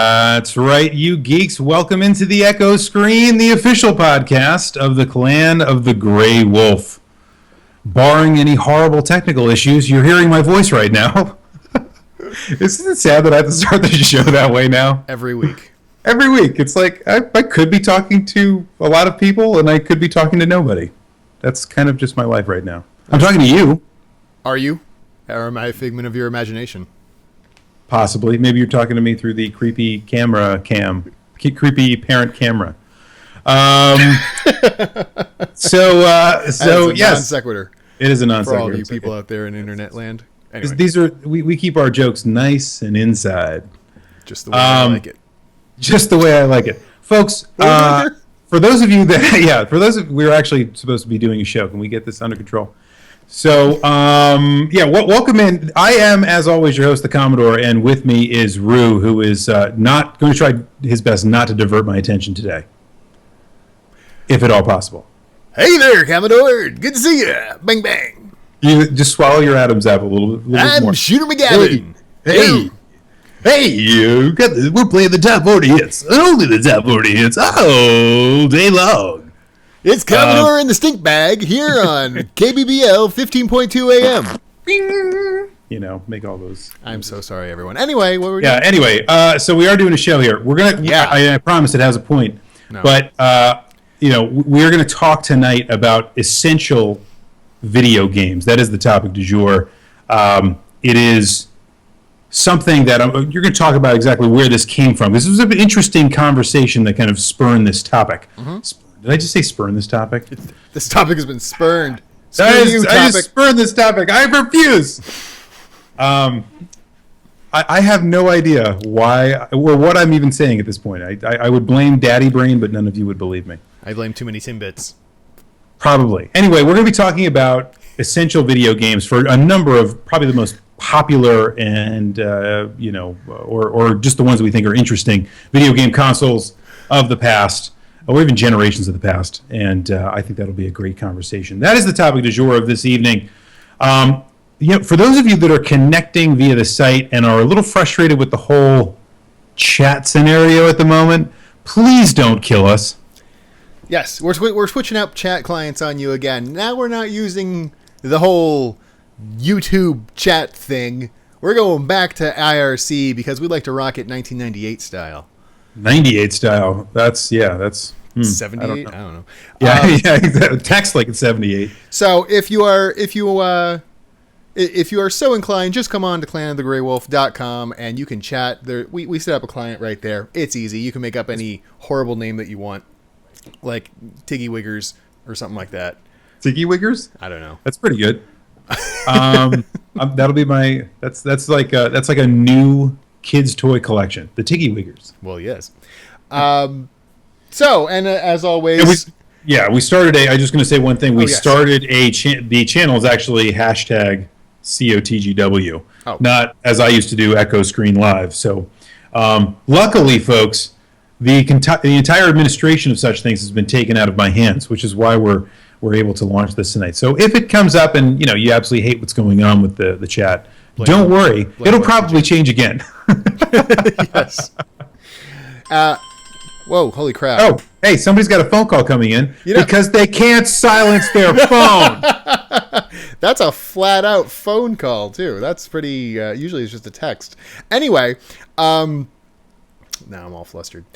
That's right, you geeks. Welcome into the Echo Screen, the official podcast of the Clan of the Grey Wolf. Barring any horrible technical issues, you're hearing my voice right now. Isn't it sad that I have to start the show that way now? Every week. Every week. It's like I could be talking to a lot of people and I could be talking to nobody. That's kind of just my life right now. I'm talking to you. Are you? Or am I a figment of your imagination? Possibly. Maybe you're talking to me through the creepy creepy parent camera. So yes. Non sequitur. It is a non sequitur. For all you people out there in internet land. Anyway. These are we keep our jokes nice and inside. Just the way I like it. Just the way I like it. Folks, for those of you that we're actually supposed to be doing a show. Can we get this under control? So, welcome in. I am, as always, your host, the Commodore, and with me is Rue, who is not going to try his best not to divert my attention today, if at all possible. Hey there, Commodore. Good to see you. Bang, bang. You just swallow your Adam's apple a little bit more. I'm Shooter McGavin. Hey, we're playing the top 40 hits. Only the top 40 hits all day long. It's Commodore in the stink bag here on KBBL 15.2 AM. You know, make all those. I'm so sorry, everyone. Anyway, what were we doing? Anyway, so we are doing a show here. We're gonna. Yeah. I promise it has a point. No. But we are going to talk tonight about essential video games. That is the topic du jour. It is something that you're going to talk about exactly where this came from. This was an interesting conversation that kind of spurned this topic. Mm-hmm. Did I just say spurn this topic? This topic has been spurned. I just spurned this topic. I refuse. I have no idea why or what I'm even saying at this point. I would blame Daddy Brain, but none of you would believe me. I blame too many Timbits. Probably. Anyway, we're going to be talking about essential video games for a number of probably the most popular and or just the ones that we think are interesting video game consoles of the past. Or even generations of the past, and I think that'll be a great conversation. That is the topic du jour of this evening. For those of you that are connecting via the site and are a little frustrated with the whole chat scenario at the moment, please don't kill us. Yes, we're switching up chat clients on you again. Now we're not using the whole YouTube chat thing. We're going back to IRC because we like to rock it 1998 style. 98 style. That's 78. I don't know. Yeah, text like it's 78. So if you are so inclined, just come on to clanofthegraywolf.com and you can chat. There, we set up a client right there. It's easy. You can make up any horrible name that you want, like Tiggy Wiggers or something like that. Tiggy Wiggers? I don't know. That's pretty good. That'll be my. That's like a new kids' toy collection, the Tiggy Wiggers. Well, yes. So, and as always... we started I just going to say one thing. We started the channel is actually hashtag COTGW, not, as I used to do, Echo Screen Live. So, luckily, folks, the entire administration of such things has been taken out of my hands, which is why we're able to launch this tonight. So if it comes up and, you absolutely hate what's going on with the chat, don't worry. It'll probably change again. Yes. Whoa, holy crap. Oh, hey, somebody's got a phone call coming in because they can't silence their phone. That's a flat-out phone call, too. That's pretty... usually it's just a text. Anyway, now I'm all flustered.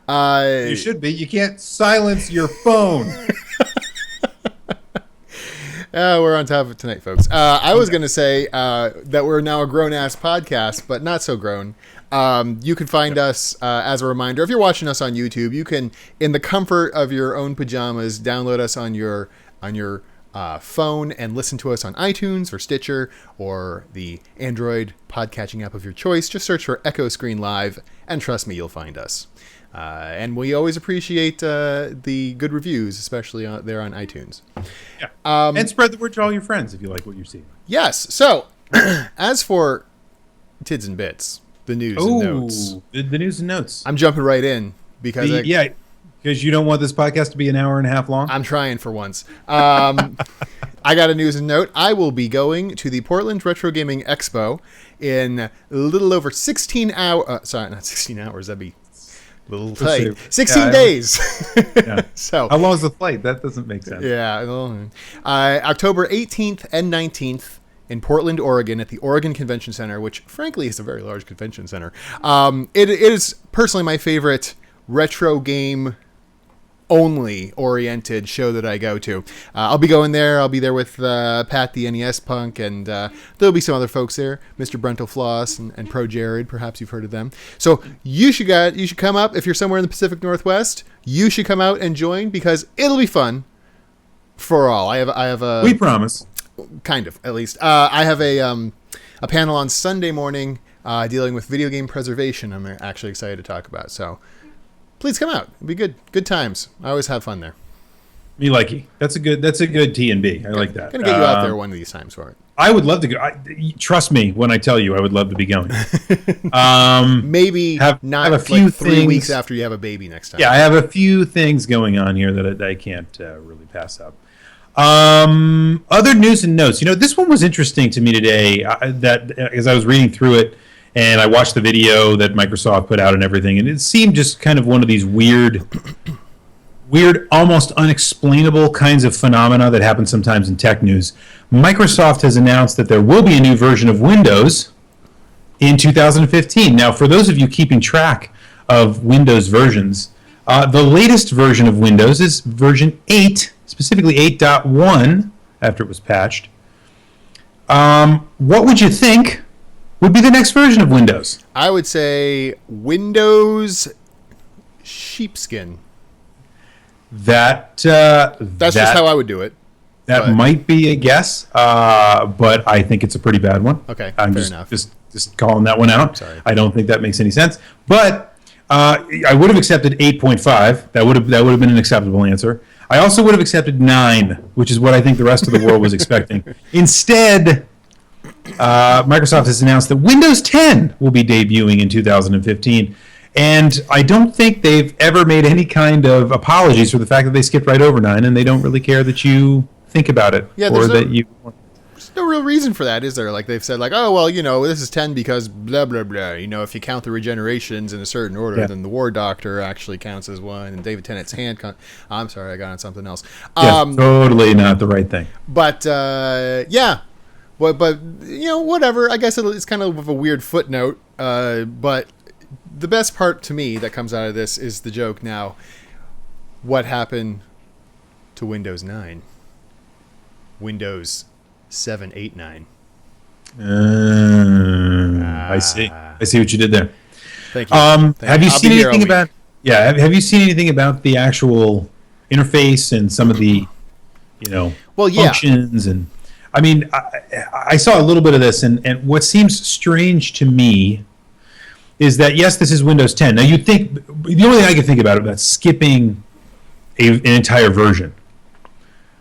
You should be. You can't silence your phone. We're on top of it tonight, folks. I was going to say that we're now a grown-ass podcast, but not so grown. You can find us, as a reminder, if you're watching us on YouTube, you can, in the comfort of your own pajamas, download us on your phone and listen to us on iTunes or Stitcher or the Android podcatching app of your choice. Just search for Echo Screen Live, and trust me, you'll find us. And we always appreciate the good reviews, especially there on iTunes. Yeah. And spread the word to all your friends if you like what you see. Yes. So, as for Tids and Bits, the news and notes. The news and notes. I'm jumping right in because Because you don't want this podcast to be an hour and a half long? I'm trying for once. I got a news and note. I will be going to the Portland Retro Gaming Expo in a little over 16 hours. Sorry, not 16 hours. That'd be a little tight. 16 days. Yeah. So how long is the flight? That doesn't make sense. yeah. October 18th and 19th in Portland, Oregon at the Oregon Convention Center, which frankly is a very large convention center. It is personally my favorite retro game only oriented show that I go to. I'll be going there. I'll be there with Pat the NES Punk, and there'll be some other folks there, Mr. Brental Floss and Pro Jared. Perhaps you've heard of them. So you should come up if you're somewhere in the Pacific Northwest. You should come out and join because it'll be fun for all. I have a We promise. kind of, at least. I have a panel on Sunday morning dealing with video game preservation. I'm actually excited to talk about. So please come out. It'll be good times. I always have fun there. Me likey. That's a good T and B. I like that. Gonna get you out there one of these times for it. I would love to go. Trust me when I tell you, I would love to be going. Maybe have a few like 3 things- weeks after you have a baby next time. Yeah, I have a few things going on here that I can't really pass up. Other news and notes. This one was interesting to me today. That as I was reading through it, and I watched the video that Microsoft put out and everything, and it seemed just kind of one of these weird, almost unexplainable kinds of phenomena that happen sometimes in tech news. Microsoft has announced that there will be a new version of Windows in 2015. Now, for those of you keeping track of Windows versions, the latest version of Windows is version 8, specifically 8.1, after it was patched. What would you think would be the next version of Windows? I would say Windows sheepskin. That's That's just how I would do it. That but- might be a guess, but I think it's a pretty bad one. Okay, I'm fair just, enough. just calling that one out. Sorry. I don't think that makes any sense. But I would have accepted 8.5. That would have been an acceptable answer. I also would have accepted 9, which is what I think the rest of the world was expecting. Instead, Microsoft has announced that Windows 10 will be debuting in 2015. And I don't think they've ever made any kind of apologies for the fact that they skipped right over 9, and they don't really care that you think about it. Yeah, or there's that you... There's no real reason for that, is there? Like they've said, like, oh well, this is 10 because blah blah blah. If you count the regenerations in a certain order, Yeah. then the War Doctor actually counts as one, and David Tennant's hand. I'm sorry, I got on something else. Yeah, totally not the right thing. But yeah, but whatever. I guess it's kind of a weird footnote. But the best part to me that comes out of this is the joke. Now, what happened to Windows 9? Windows 7, 8, 9. I see. I see what you did there. Thank you. Have you I'll seen be here all anything week. about? Yeah. Have you seen anything about the actual interface and some of the, Well, yeah. functions? And I mean, I saw a little bit of this, and what seems strange to me is that yes, this is Windows 10. Now you'd think the only thing I could think about skipping an entire version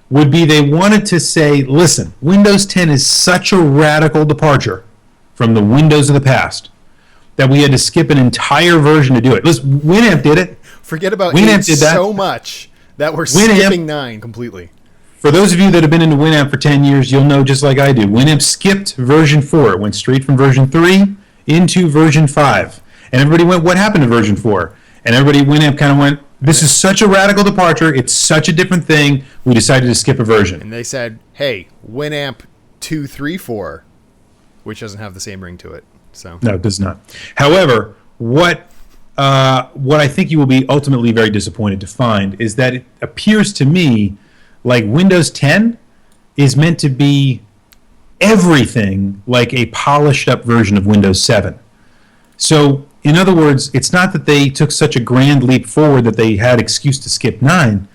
would be they wanted to say, listen, Windows 10 is such a radical departure from the Windows of the past that we had to skip an entire version to do it. Listen, Winamp did it. Forget about Winamp 8 did that. so much that we're Winamp- skipping 9 completely. For those of you that have been into Winamp for 10 years, you'll know just like I do. Winamp skipped version 4. It went straight from version 3 into version 5. And everybody went, what happened to version 4? And everybody, Winamp kind of went, this is such a radical departure. It's such a different thing. We decided to skip a version. And they said, hey, Winamp 234, which doesn't have the same ring to it. So No, it does not. However, what I think you will be ultimately very disappointed to find is that it appears to me like Windows 10 is meant to be everything like a polished up version of Windows 7. So, in other words, it's not that they took such a grand leap forward that they had excuse to skip 9.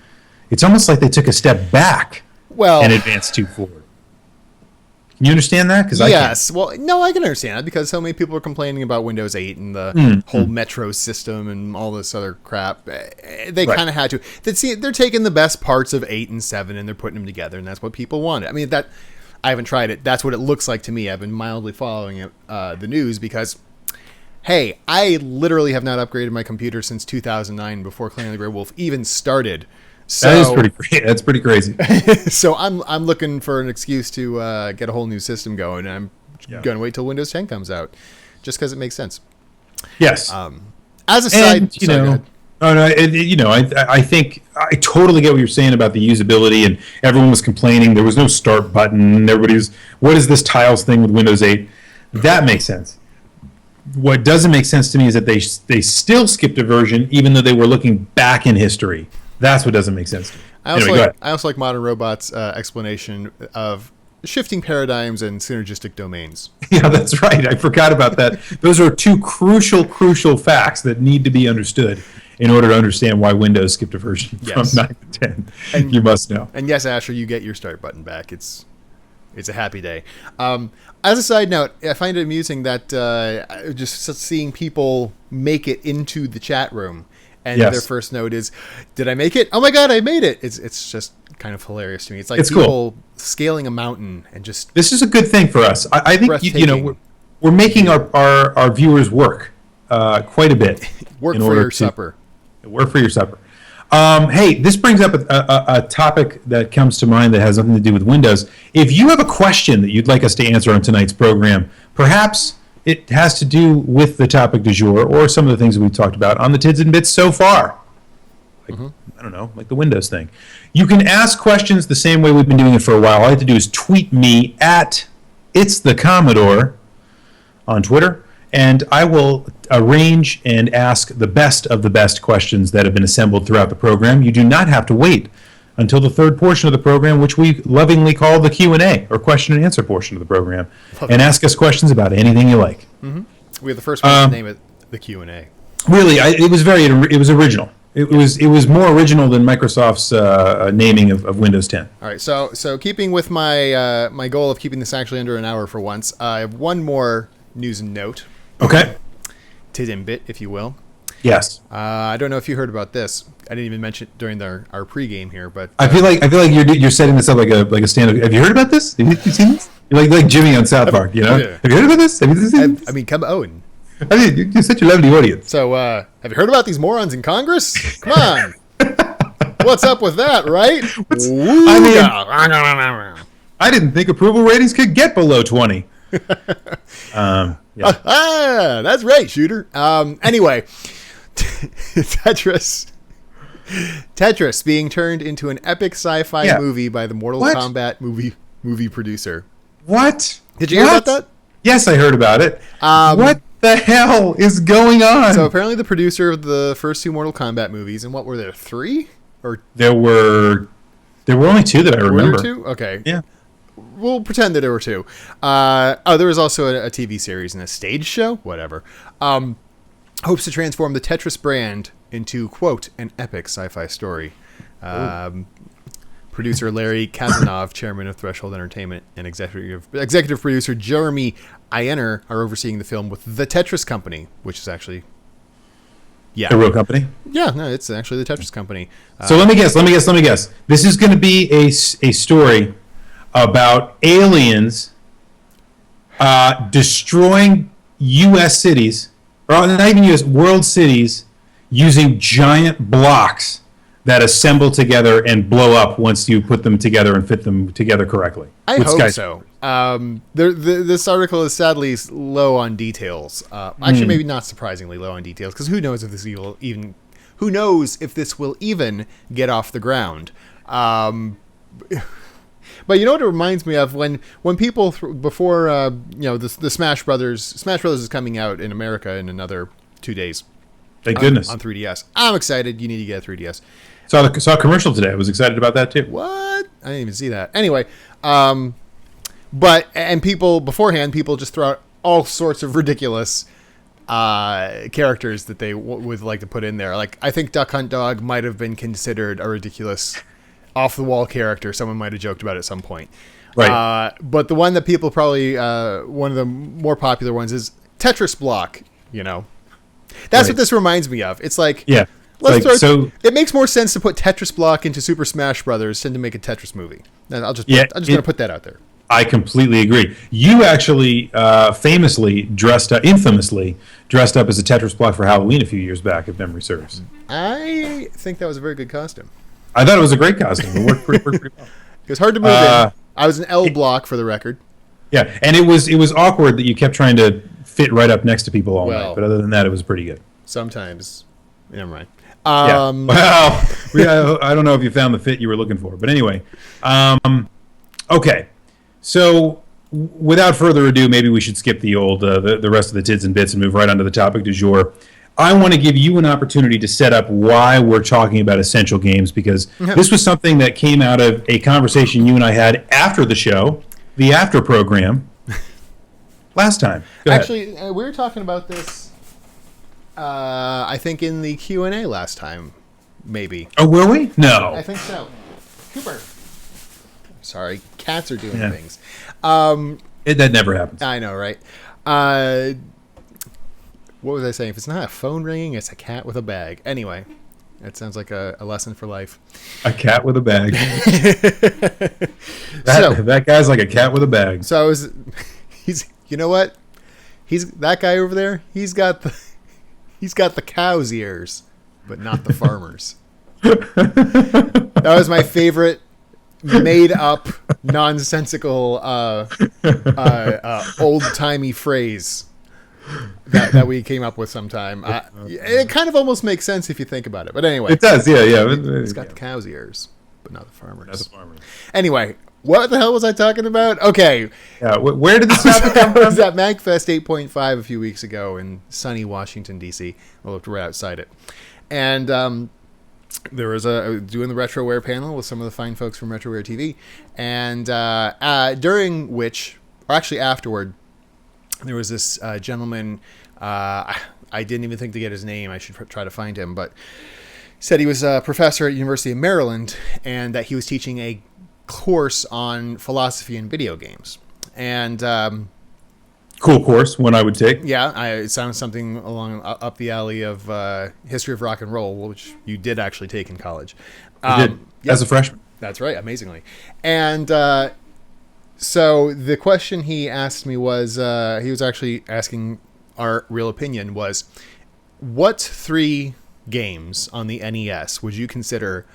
It's almost like they took a step back well, and advanced 2 forward. Can you understand that? Because yes. Well, no, I can understand that because so many people are complaining about Windows 8 and the whole Metro system and all this other crap. They Right. kind of had to. They're taking the best parts of 8 and 7 and they're putting them together, and that's what people wanted. I mean, I haven't tried it. That's what it looks like to me. I've been mildly following it, the news because hey, I literally have not upgraded my computer since 2009 before Claiming the Grey Wolf even started. So, That is pretty great. That's pretty crazy. so I'm looking for an excuse to get a whole new system going, and I'm going to wait till Windows 10 comes out, just because it makes sense. Yes. As a side, And, I think I totally get what you're saying about the usability, and everyone was complaining there was no start button, and everybody's, what is this tiles thing with Windows 8? That makes sense. What doesn't make sense to me is that they still skipped a version, even though they were looking back in history. That's what doesn't make sense to me. I also like Modern Robot's explanation of shifting paradigms and synergistic domains. Yeah, that's right. I forgot about that. Those are two crucial facts that need to be understood in order to understand why Windows skipped a version from 9 to 10. And, you must know. And yes, Asher, you get your start button back. It's a happy day. As a side note, I find it amusing that just seeing people make it into the chat room, and their first note is, "Did I make it? Oh my god, I made it!" It's just kind of hilarious to me. It's like people scaling a mountain and just. This is a good thing for us. I think we're making our viewers work quite a bit. Work for your supper. Work for your supper. Hey, this brings up a topic that comes to mind that has nothing to do with Windows. If you have a question that you'd like us to answer on tonight's program, perhaps it has to do with the topic du jour or some of the things that we've talked about on the Tids and Bits so far. Like, I don't know, like the Windows thing. You can ask questions the same way we've been doing it for a while. All I have to do is tweet me at It's the Commodore on Twitter, and I will arrange and ask the best of the best questions that have been assembled throughout the program. You do not have to wait until the third portion of the program, which we lovingly call the Q&A, or question and answer portion of the program, and ask us questions about anything you like. We have the first one to name it the Q&A. Really, it was original. It was more original than Microsoft's naming of Windows 10. All right, so keeping with my my goal of keeping this actually under an hour for once, I have one more news and note. Okay. Tidbit, if you will. Yes. I don't know if you heard about this. I didn't even mention it during our pregame here, but I feel like you're setting this up like a stand-up. Have you heard about this? Have you seen this? You're like Jimmy on South Park, you know? Yeah. Have you heard about this? Have you seen this? I mean, come on. I mean, you're such a lovely audience. So, have you heard about these morons in Congress? Come on. What's up with that, right? I didn't think approval ratings could get below 20. Yeah. That's right, shooter. Anyway, Tetris being turned into an epic sci-fi movie by the Mortal Kombat movie producer. What? Did you hear about that? Yes, I heard about it. What the hell is going on? So apparently the producer of the first two Mortal Kombat movies, and what were there, 3? Or there were only 2 that I remember. Were there 2? Okay. Yeah. We'll pretend that there were 2. There was also a TV series and a stage show. Whatever. Hopes to transform the Tetris brand into, quote, an epic sci-fi story. Producer Larry Kazanov, chairman of Threshold Entertainment, and executive producer Jeremy Ienner are overseeing the film with the Tetris Company, which is actually... a real company? Yeah, no, it's actually the Tetris Company. So let me guess. This is going to be a story about aliens destroying U.S. cities, or not even U.S., world cities, using giant blocks that assemble together and blow up once you put them together and fit them together correctly. I hope so. This article is sadly low on details. Actually, maybe not surprisingly low on details, because who knows if this will even get off the ground. But you know what it reminds me of when people before the Smash Brothers is coming out in America in another 2 days. Thank goodness. On 3DS. I'm excited. You need to get a 3DS. Saw a commercial today. I was excited about that too. What? I didn't even see that. Anyway, people just throw out all sorts of ridiculous characters that they would like to put in there. Like, I think Duck Hunt Dog might have been considered a ridiculous off-the-wall character. Someone might have joked about it at some point. Right. But the one that people probably, one of the more popular ones is Tetris Block, you know. That's what this reminds me of. It's like, yeah. It makes more sense to put Tetris Block into Super Smash Brothers than to make a Tetris movie. And I'm just going to put that out there. I completely agree. You actually infamously dressed up as a Tetris block for Halloween a few years back, if memory serves. I think that was a very good costume. I thought it was a great costume. It worked pretty well. It was hard to move in. I was an L block for the record. Yeah, and it was awkward that you kept trying to fit right up next to people all night. But other than that, it was pretty good. Sometimes, never mind. Yeah. Well, I don't know if you found the fit you were looking for, but anyway. Okay, so without further ado, maybe we should skip the old the rest of the tids and bits and move right on to the topic du jour. I want to give you an opportunity to set up why we're talking about essential games, because this was something that came out of a conversation you and I had after the show, the after program, last time. Actually, we were talking about this, I think, in the Q&A last time, maybe. Oh, were we? No. I think so. Cooper. Sorry, cats are doing things. That never happens. I know, right? What was I saying? If it's not a phone ringing, it's a cat with a bag. Anyway, that sounds like a lesson for life. A cat with a bag. That guy's like a cat with a bag. So you know what? That guy over there. He's got the cow's ears, but not the farmer's. That was my favorite made up, nonsensical, old timey phrase that we came up with sometime. It kind of almost makes sense if you think about it. But anyway, it does. Yeah. He's got the cow's ears, but not the farmer's. Anyway, what the hell was I talking about? Okay. Yeah. Where did this topic come from? I was at MagFest 8.5 a few weeks ago in sunny Washington D.C. I looked right outside it, and there was doing the RetroWare panel with some of the fine folks from RetroWare TV, and during which, or actually afterward, there was this gentleman. I didn't even think to get his name. I should try to find him, but he said he was a professor at University of Maryland and that he was teaching a course on philosophy in video games. And cool course, one I would take. Yeah, it sounds something along up the alley of history of rock and roll, which you did actually take in college. I did, as a freshman. That's right, amazingly. And so the question he asked me was, he was actually asking our real opinion was, what 3 games on the NES would you consider,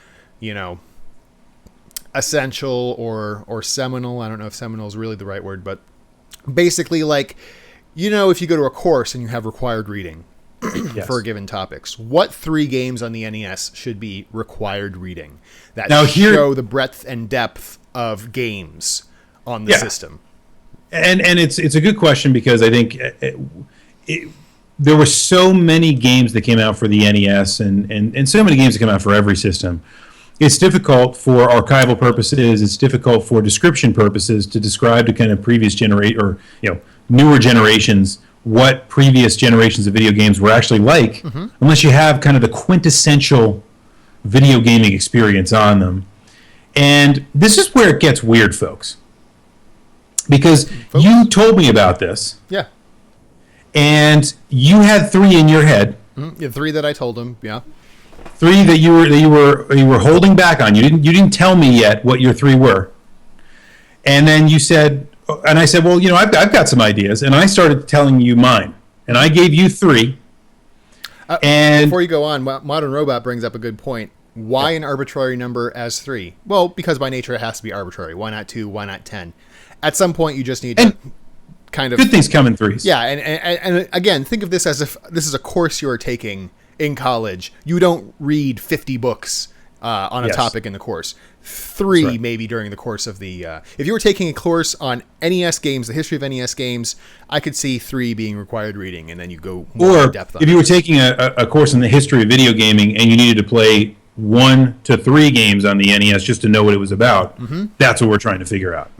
essential or seminal? I don't know if seminal is really the right word, but basically, like, if you go to a course and you have required reading for given topics, what 3 games on the NES should be required reading that show the breadth and depth of games on the system? And it's a good question, because I think there were so many games that came out for the NES and so many games that come out for every system. It's difficult for archival purposes. It's difficult for description purposes to describe to kind of previous newer generations what previous generations of video games were actually like, unless you have kind of the quintessential video gaming experience on them. And this is where it gets weird, folks, because you told me about this. Yeah. And you had 3 in your head. Yeah, 3 that I told him. Yeah. 3 that you were holding back on. You didn't tell me yet what your 3 were. And then you said, and I said, well, I've got some ideas, and I started telling you mine, and I gave you 3. And before you go on, Modern Robot brings up a good point. Why an arbitrary number as 3? Well, because by nature it has to be arbitrary. Why not 2? Why not 10? At some point, you just need to kind of... Good things come in 3s. Yeah, and again, think of this as if this is a course you are taking in college. You don't read 50 books on a topic in the course. 3 maybe during the course of the... if you were taking a course on NES games, the history of NES games, I could see 3 being required reading, and then you go more in depth on it. If you were taking a course in the history of video gaming and you needed to play 1 to 3 games on the NES just to know what it was about, that's what we're trying to figure out.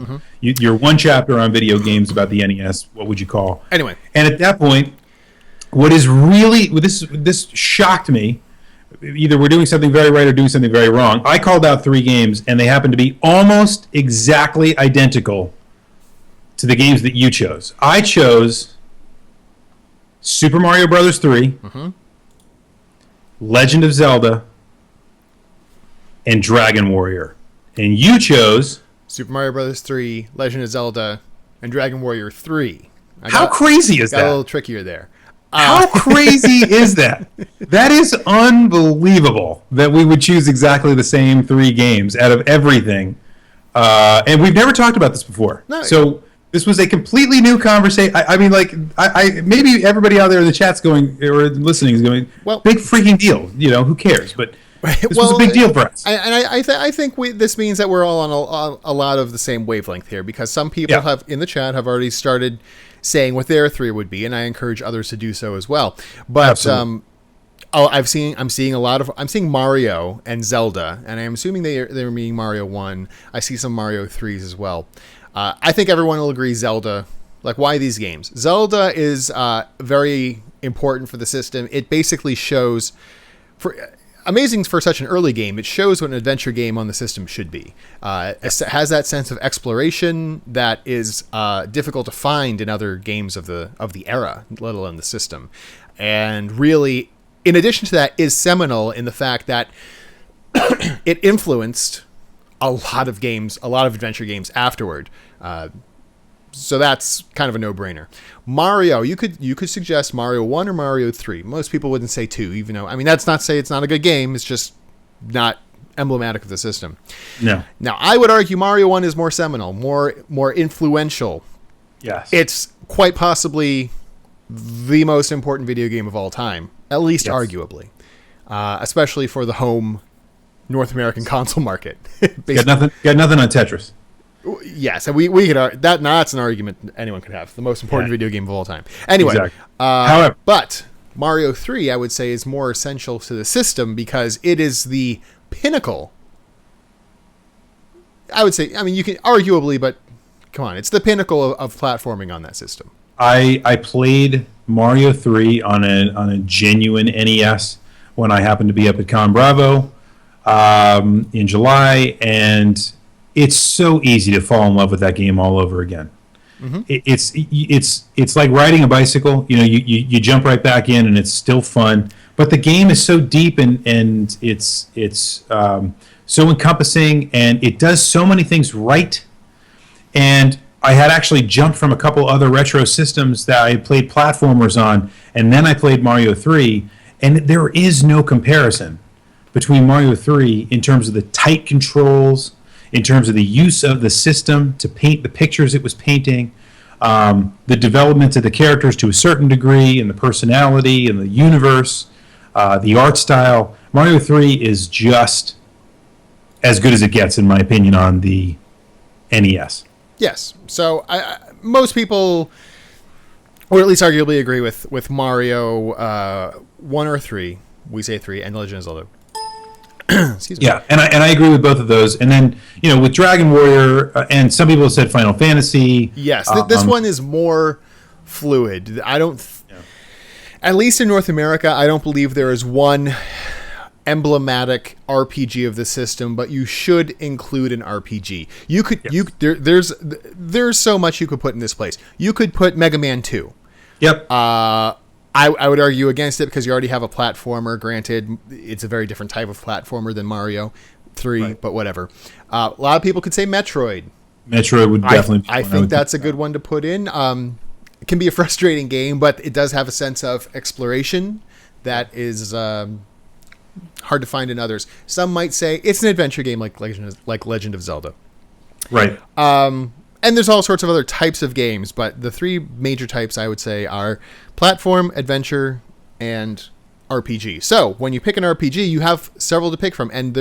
Your 1 chapter on video games about the NES, what would you call? Anyway. And at that point, what is really... This shocked me. Either we're doing something very right or doing something very wrong. I called out 3 games, and they happen to be almost exactly identical to the games that you chose. I chose Super Mario Brothers 3, Legend of Zelda, and Dragon Warrior. And you chose Super Mario Brothers 3, Legend of Zelda, and Dragon Warrior 3. How crazy is got a that? little trickier there. How crazy is that? That is unbelievable that we would choose exactly the same 3 games out of everything. And we've never talked about this before. No. So this was a completely new conversation. I mean, like, I maybe everybody out there in the chat's going, or listening is going, Well, big freaking deal. You know, who cares? But this was a big deal for us. I think this means that we're all on a lot of the same wavelength here, because some people have in the chat have already started saying what their 3 would be, and I encourage others to do so as well. But I'm seeing Mario and Zelda, and I'm assuming they're meaning Mario 1. I see some Mario 3s as well. I think everyone will agree Zelda. Like, why these games? Zelda is very important for the system. It basically shows, amazing for such an early game, it shows what an adventure game on the system should be. It has that sense of exploration that is difficult to find in other games of the era, let alone the system. And really, in addition to that, is seminal in the fact that it influenced a lot of games, a lot of adventure games afterward. So that's kind of a no-brainer. Mario, you could suggest Mario 1 or Mario 3. Most people wouldn't say 2, even though, I mean, that's not to say it's not a good game. It's just not emblematic of the system. No. Now, I would argue Mario 1 is more seminal, more influential. Yes. It's quite possibly the most important video game of all time, at least arguably, especially for the home North American console market. Got nothing on Tetris. Yes, and we could that's an argument anyone could have. The most important video game of all time. Anyway, Exactly. However, but Mario 3, I would say, is more essential to the system because it is the pinnacle. I would say, I mean, you can arguably, but come on, it's the pinnacle of platforming on that system. I played Mario 3 on a genuine NES when I happened to be up at Con Bravo in July, and it's so easy to fall in love with that game all over again. Mm-hmm. It's like riding a bicycle. You know, you jump right back in, and it's still fun. But the game is so deep, and it's so encompassing, and it does so many things right. And I had actually jumped from a couple other retro systems that I played platformers on, and then I played Mario 3, and there is no comparison between Mario 3 in terms of the tight controls, in terms of the use of the system to paint the pictures it was painting, the development of the characters to a certain degree, and the personality and the universe, the art style. Mario 3 is just as good as it gets, in my opinion, on the NES. Yes. So most people, or at least arguably, agree with Mario 1 or 3. We say 3, and Legend of Zelda. Excuse me. Yeah, and I agree with both of those. And then, you know, with Dragon Warrior, and some people have said Final Fantasy. Yes, this one is more fluid. At least in North America, I don't believe there is one emblematic RPG of the system, but you should include an RPG. You could there's so much you could put in this place. You could put Mega Man 2. Yep. I would argue against it because you already have a platformer. Granted, it's a very different type of platformer than Mario 3, right. But whatever. A lot of people could say Metroid. Metroid would definitely be I think that's a good one to put in. It can be a frustrating game, but it does have a sense of exploration that is hard to find in others. Some might say it's an adventure game like Legend of Zelda. Right. And there's all sorts of other types of games, but the 3 major types I would say are platform, adventure, and RPG. So when you pick an RPG, you have several to pick from, and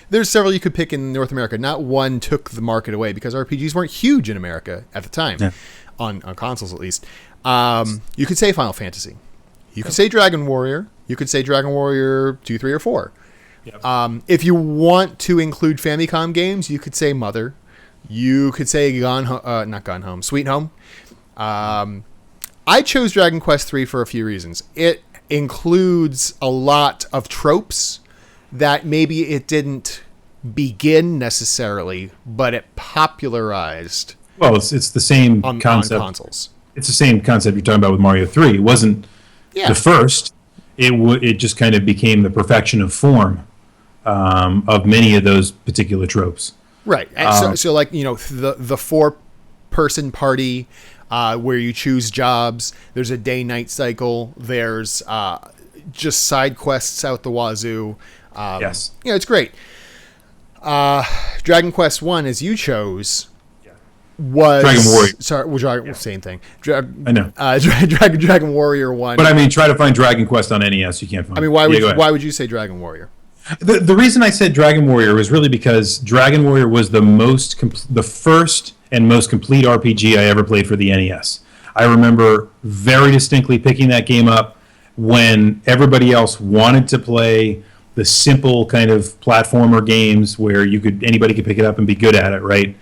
there's several you could pick in North America. Not one took the market away because RPGs weren't huge in America at the time, on consoles at least. You could say Final Fantasy. You could say Dragon Warrior. You could say Dragon Warrior 2, 3, or 4. Yep. If you want to include Famicom games, you could say Mother. You could say not Gone Home, Sweet Home. I chose Dragon Quest III for a few reasons. It includes a lot of tropes that maybe it didn't begin necessarily, but it popularized. Well, it's the same concept. On consoles. It's the same concept you're talking about with Mario 3. It wasn't the first. It just kind of became the perfection of form of many of those particular tropes. Right. And so like, the 4-person party where you choose jobs, there's a day-night cycle, there's just side quests out the wazoo. Yes. It's great. Dragon Quest 1, as you chose, was Dragon Warrior. Sorry, same thing. I know. Dragon Warrior 1. But I mean, try to find Dragon Quest on NES. You can't find. I mean, why would you say Dragon Warrior? The reason I said Dragon Warrior was really because Dragon Warrior was the first and most complete RPG I ever played for the NES. I remember very distinctly picking that game up when everybody else wanted to play the simple kind of platformer games where anybody could pick it up and be good at it, right?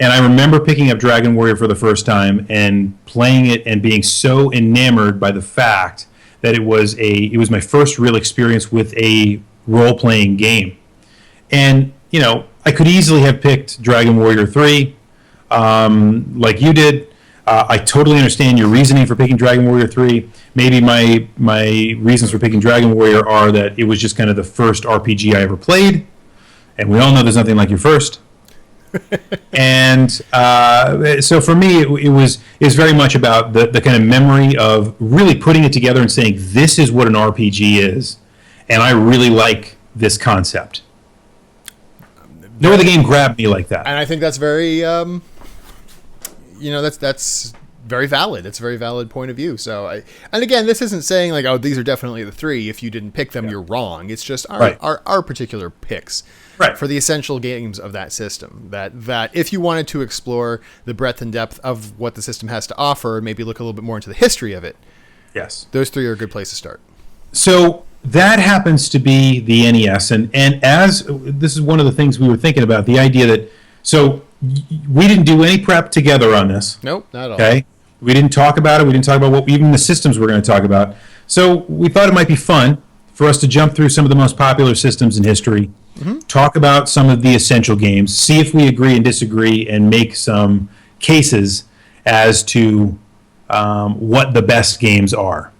And I remember picking up Dragon Warrior for the first time and playing it and being so enamored by the fact that it was my first real experience with a role-playing game. And, I could easily have picked Dragon Warrior 3 like you did. I totally understand your reasoning for picking Dragon Warrior 3. Maybe my reasons for picking Dragon Warrior are that it was just kind of the first RPG I ever played. And we all know there's nothing like your first. And so for me, it was very much about the kind of memory of really putting it together and saying, this is what an RPG is. And I really like this concept. No other game grabbed me like that. And I think that's very, that's very valid. It's a very valid point of view. And again, this isn't saying like, oh, these are definitely the 3. If you didn't pick them, you're wrong. It's just our particular picks. Right. For the essential games of that system, that if you wanted to explore the breadth and depth of what the system has to offer, maybe look a little bit more into the history of it. Yes. Those 3 are a good place to start. So that happens to be the NES, and as this is one of the things we were thinking about, the idea that we didn't do any prep together on this. Nope, not at all. Okay, we didn't talk about it. We didn't talk about what even the systems we're going to talk about. So we thought it might be fun for us to jump through some of the most popular systems in history, talk about some of the essential games, see if we agree and disagree, and make some cases as to what the best games are.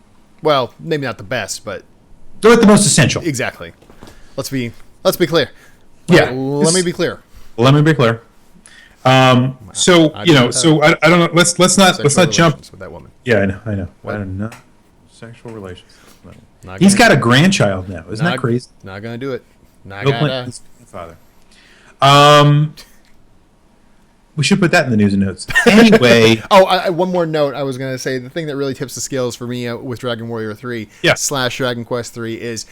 Well, maybe not the best, but they're the most essential. Exactly. Let's be clear. Yeah. Let me be clear. Let me be clear. I don't know. Let's not jump with that woman. Yeah, I know. I don't know. Sexual relations. No. He's got a grandchild now. Isn't that crazy? Not gonna do it. Father. We should put that in the news and notes. Anyway. One more note. I was gonna say the thing that really tips the scales for me with Dragon Warrior 3 / Dragon Quest 3 is,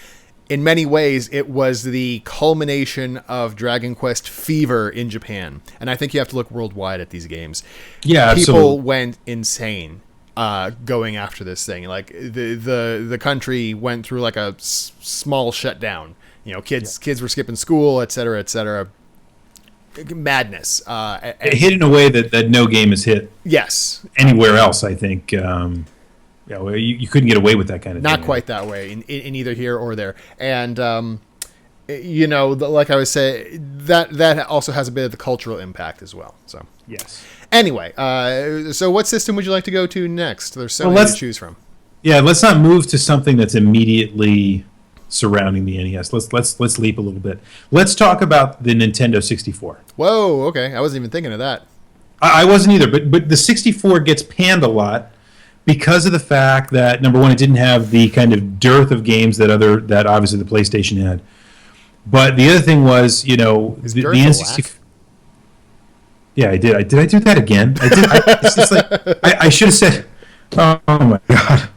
in many ways, it was the culmination of Dragon Quest fever in Japan, and I think you have to look worldwide at these games. Yeah, people absolutely. went insane going after this thing. Like the country went through like a small shutdown. Kids were skipping school, et cetera, madness. It hit in a way that no game has hit. Yes, anywhere else, I think. You couldn't get away with that kind of thing. Not quite that way in either here or there. And like I was saying, that also has a bit of the cultural impact as well. So yes. Anyway, so what system would you like to go to next? There's so many to choose from. Yeah, let's not move to something that's immediately surrounding the NES. Let's leap a little bit. Let's talk about the Nintendo 64. Whoa, okay. I wasn't even thinking of that. I wasn't either, but the 64 gets panned a lot because of the fact that, number one, it didn't have the kind of dearth of games that obviously the PlayStation had. But the other thing was, the N64. Yeah, I did. Did I do that again? I did. It's just like I should have said. Oh my god.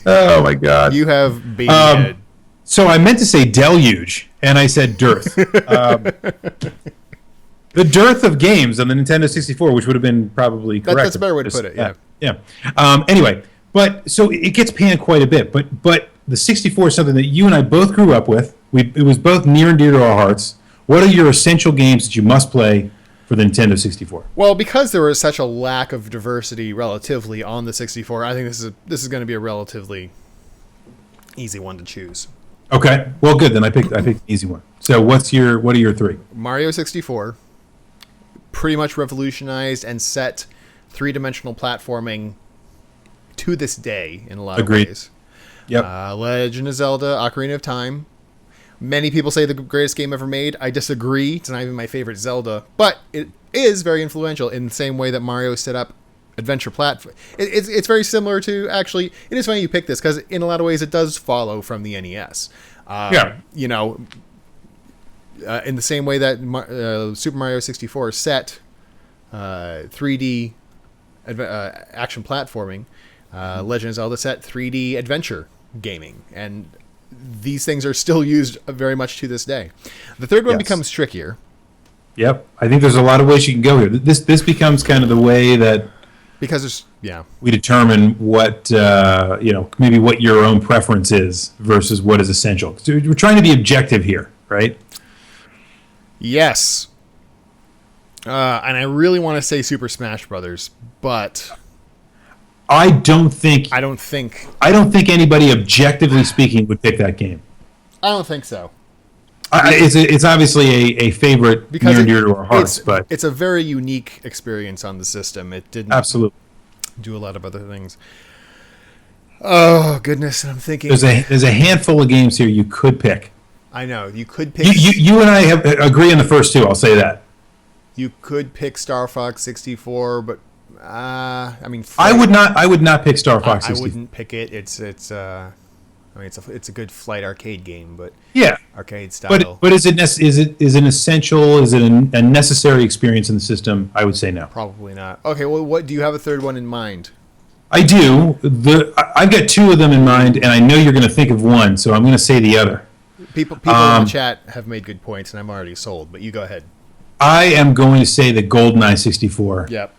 Oh my god. You have baby head. So I meant to say deluge, and I said dearth. The dearth of games on the Nintendo 64, which would have been probably correct. That's a better way to put it. Yeah. Anyway, but so it gets panned quite a bit. But the 64 is something that you and I both grew up with. It was both near and dear to our hearts. What are your essential games that you must play for the Nintendo 64? Well, because there was such a lack of diversity relatively on the 64, I think this is going to be a relatively easy one to choose. Okay. Well, good. Then I picked an easy one. So what are your 3? Mario 64 pretty much revolutionized and set three-dimensional platforming to this day in a lot of ways. Yep. Legend of Zelda: Ocarina of Time Many people say the greatest game ever made. I disagree. It's not even my favorite Zelda, but it is very influential in the same way that Mario set up adventure platform. It's very similar to, actually, it is funny you picked this because in a lot of ways it does follow from the NES. You know, in the same way that Super Mario 64 set 3D action platforming, Legend of Zelda set 3D adventure gaming, and these things are still used very much to this day. The third one becomes trickier. Yep, I think there's a lot of ways you can go here. This becomes kind of the way that, because we determine what maybe what your own preference is versus what is essential. So we're trying to be objective here, right? Yes. And I really want to say Super Smash Brothers, but I don't think anybody, objectively speaking, would pick that game. I don't think so. It's obviously a favorite near and dear to our hearts, but it's a very unique experience on the system. It didn't absolutely do a lot of other things. Oh goodness, I'm thinking there's a handful of games here you could pick. I know you could pick. You and I agree on the first two. I'll say that. You could pick Star Fox 64, but I mean, I would not pick Star Fox 64. I wouldn't pick it. It's a good flight arcade game, but yeah, arcade style. But is it an essential? Is it a necessary experience in the system? I would say no. Probably not. Okay, well, what do you have a third one in mind? I do. I've got two of them in mind, and I know you're going to think of one, so I'm going to say the other. People in the chat have made good points, and I'm already sold. But you go ahead. I am going to say that GoldenEye 64. Yep.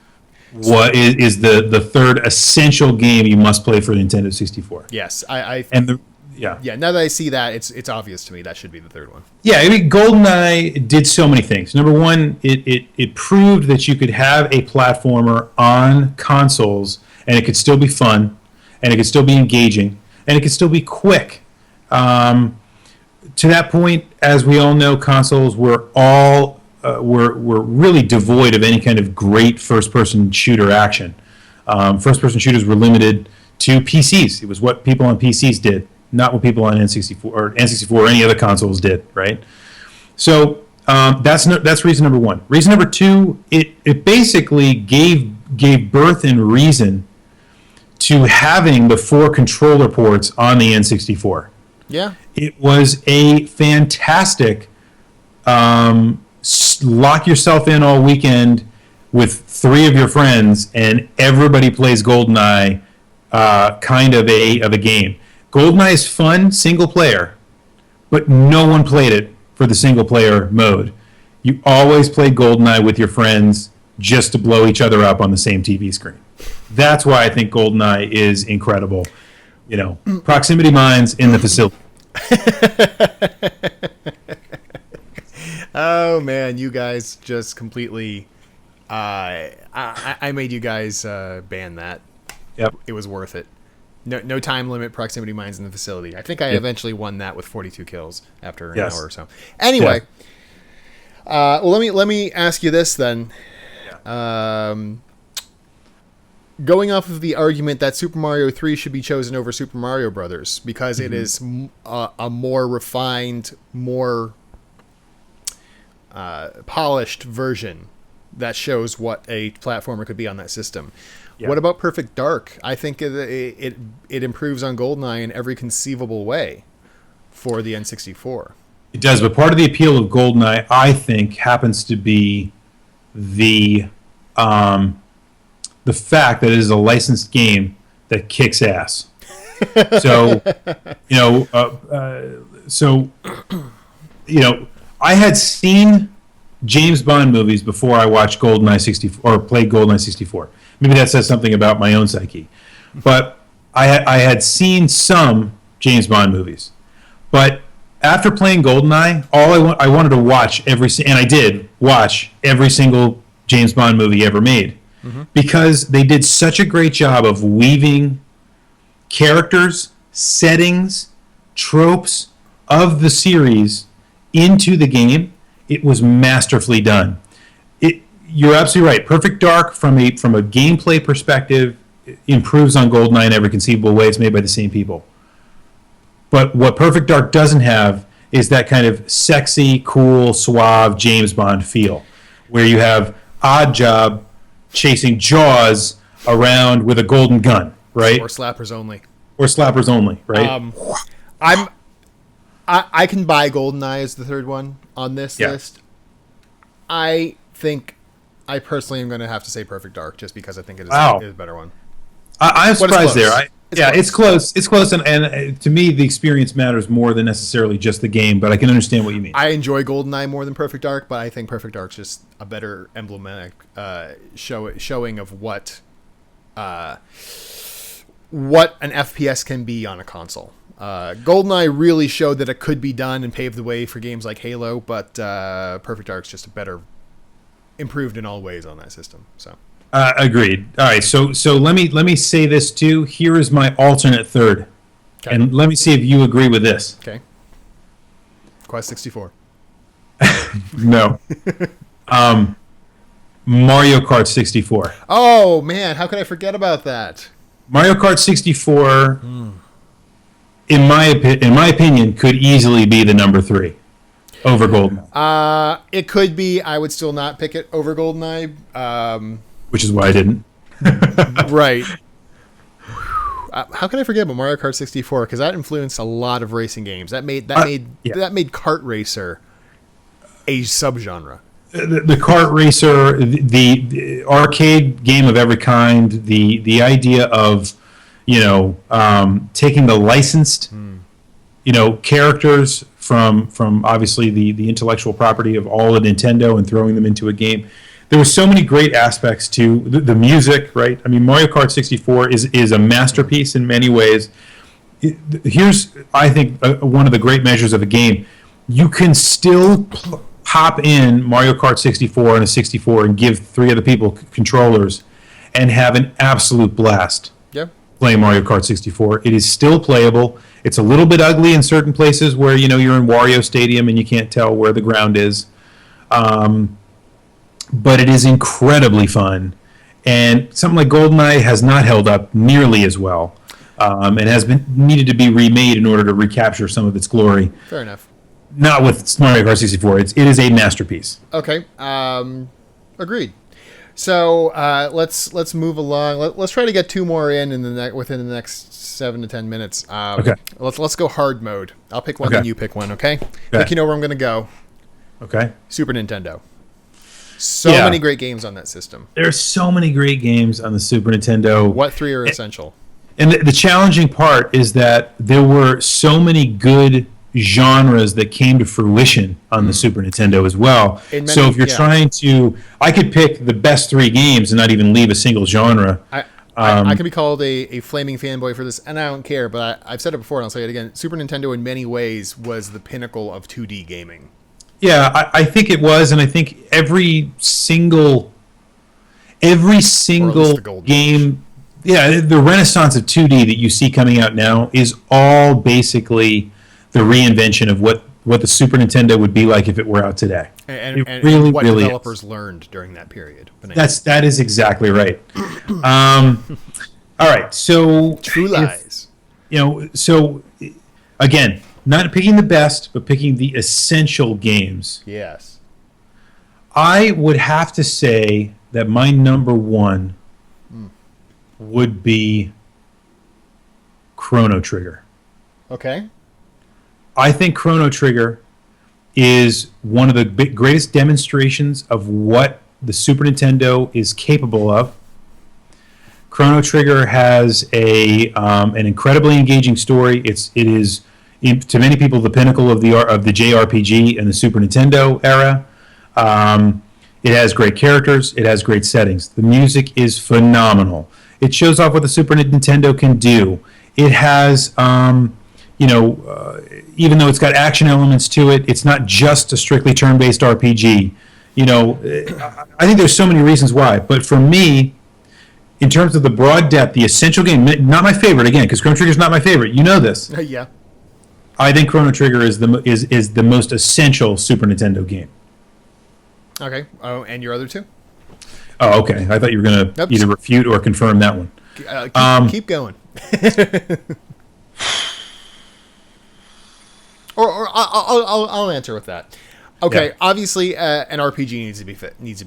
What is the third essential game you must play for Nintendo 64? Yes, yeah. Now that I see that, it's obvious to me that should be the third one. Yeah, I mean, GoldenEye did so many things. Number one, it proved that you could have a platformer on consoles, and it could still be fun, and it could still be engaging, and it could still be quick. To that point, as we all know, consoles were all were really devoid of any kind of great first-person shooter action. First-person shooters were limited to PCs. It was what people on PCs did, not what people on N64 or any other consoles did, right? So that's reason number one. Reason number two, it basically gave birth and reason to having the 4 controller ports on the N64. Yeah. It was a fantastic lock yourself in all weekend with 3 of your friends and everybody plays GoldenEye kind of a game. GoldenEye is fun, single player, but no one played it for the single player mode. You always played GoldenEye with your friends just to blow each other up on the same TV screen. That's why I think GoldenEye is incredible. You know, proximity mines in the facility. Oh man, you guys just completely I made you guys ban that. Yep. It was worth it. No time limit, proximity mines in the facility. I think I eventually won that with 42 kills after an hour or so. Anyway, well, let me ask you this then. Yeah. Going off of the argument that Super Mario 3 should be chosen over Super Mario Brothers because it is a more refined, more polished version that shows what a platformer could be on that system. Yeah. What about Perfect Dark? I think it improves on GoldenEye in every conceivable way for the N64. It does, but part of the appeal of GoldenEye, I think, happens to be the fact that it is a licensed game that kicks ass. So, I had seen James Bond movies before I watched GoldenEye 64 or played GoldenEye 64. Maybe that says something about my own psyche. But I had seen some James Bond movies. But after playing GoldenEye, I wanted to watch and I did watch every single James Bond movie ever made. Mm-hmm. Because they did such a great job of weaving characters, settings, tropes of the series into the game. It was masterfully done. You're absolutely right. Perfect Dark, from a gameplay perspective, improves on GoldenEye in every conceivable way. It's made by the same people. But what Perfect Dark doesn't have is that kind of sexy, cool, suave James Bond feel, where you have Odd Job chasing Jaws around with a golden gun, right? Or slappers only. Or slappers only, right? I can buy GoldenEye as the third one on this list. I think I personally am going to have to say Perfect Dark just because I think it is a better one. I'm surprised there. It's close. It's close, and to me, the experience matters more than necessarily just the game. But I can understand what you mean. I enjoy GoldenEye more than Perfect Dark, but I think Perfect Dark's just a better emblematic showing of what an FPS can be on a console. GoldenEye really showed that it could be done and paved the way for games like Halo, but Perfect Dark's just a better, improved in all ways on that system. So. Agreed. All right, so let me say this too. Here is my alternate third, and let me see if you agree with this. Okay. Quest 64. No. Mario Kart 64. Oh man, how could I forget about that? Mario Kart 64, in my opinion, could easily be the number 3 over GoldenEye. It could be. I would still not pick it over GoldenEye. Which is why I didn't. Right. How can I forget about Mario Kart 64? Because that influenced a lot of racing games. That made Kart Racer a subgenre. The kart racer, the arcade game of every kind, the idea of, taking the licensed, characters from obviously the intellectual property of all of Nintendo and throwing them into a game. There were so many great aspects to the music, right? I mean, Mario Kart 64 is a masterpiece in many ways. Here's, I think, one of the great measures of a game. You can still pop in Mario Kart 64 on a 64 and give 3 other people controllers and have an absolute blast playing Mario Kart 64. It is still playable. It's a little bit ugly in certain places where, you're in Wario Stadium and you can't tell where the ground is. But it is incredibly fun. And something like GoldenEye has not held up nearly as well. And has needed to be remade in order to recapture some of its glory. Fair enough. Not with Mario Kart 64. It is a masterpiece. Okay. Agreed. So let's move along. Let's try to get 2 more in within the next 7 to 10 minutes. Okay. Let's go hard mode. I'll pick one, Okay. then you pick one. Okay. I think you know where I'm going to go. Okay. Super Nintendo. So many great games on that system. There are so many great games on the Super Nintendo. What 3 are essential? And the challenging part is that there were so many good genres that came to fruition on the Super Nintendo as well. So if you're trying to... I could pick the best 3 games and not even leave a single genre. I can be called a flaming fanboy for this, and I don't care, but I've said it before and I'll say it again. Super Nintendo in many ways was the pinnacle of 2D gaming. Yeah, I think it was, and I think every single game, the renaissance of 2D that you see coming out now is all basically the reinvention of what the Super Nintendo would be like if it were out today. And really, what developers learned during that period. That is exactly right. All right, so True Lies. So again, not picking the best, but picking the essential games. Yes. I would have to say that my number 1 would be Chrono Trigger. Okay. I think Chrono Trigger is one of the greatest demonstrations of what the Super Nintendo is capable of. Chrono Trigger has an incredibly engaging story. It is to many people the pinnacle of the JRPG and the Super Nintendo era. It has great characters. It has great settings. The music is phenomenal. It shows off what the Super Nintendo can do. It has, even though it's got action elements to it, it's not just a strictly turn-based RPG. I think there's so many reasons why. But for me, in terms of the broad depth, the essential game, not my favorite, again, because Chrono Trigger is not my favorite. You know this. Yeah. I think Chrono Trigger is the most essential Super Nintendo game. Okay. Oh, and your other 2? Oh, okay. I thought you were going to either refute or confirm that one. Keep going. Or I'll answer with that. Okay, Yeah. obviously an RPG needs to be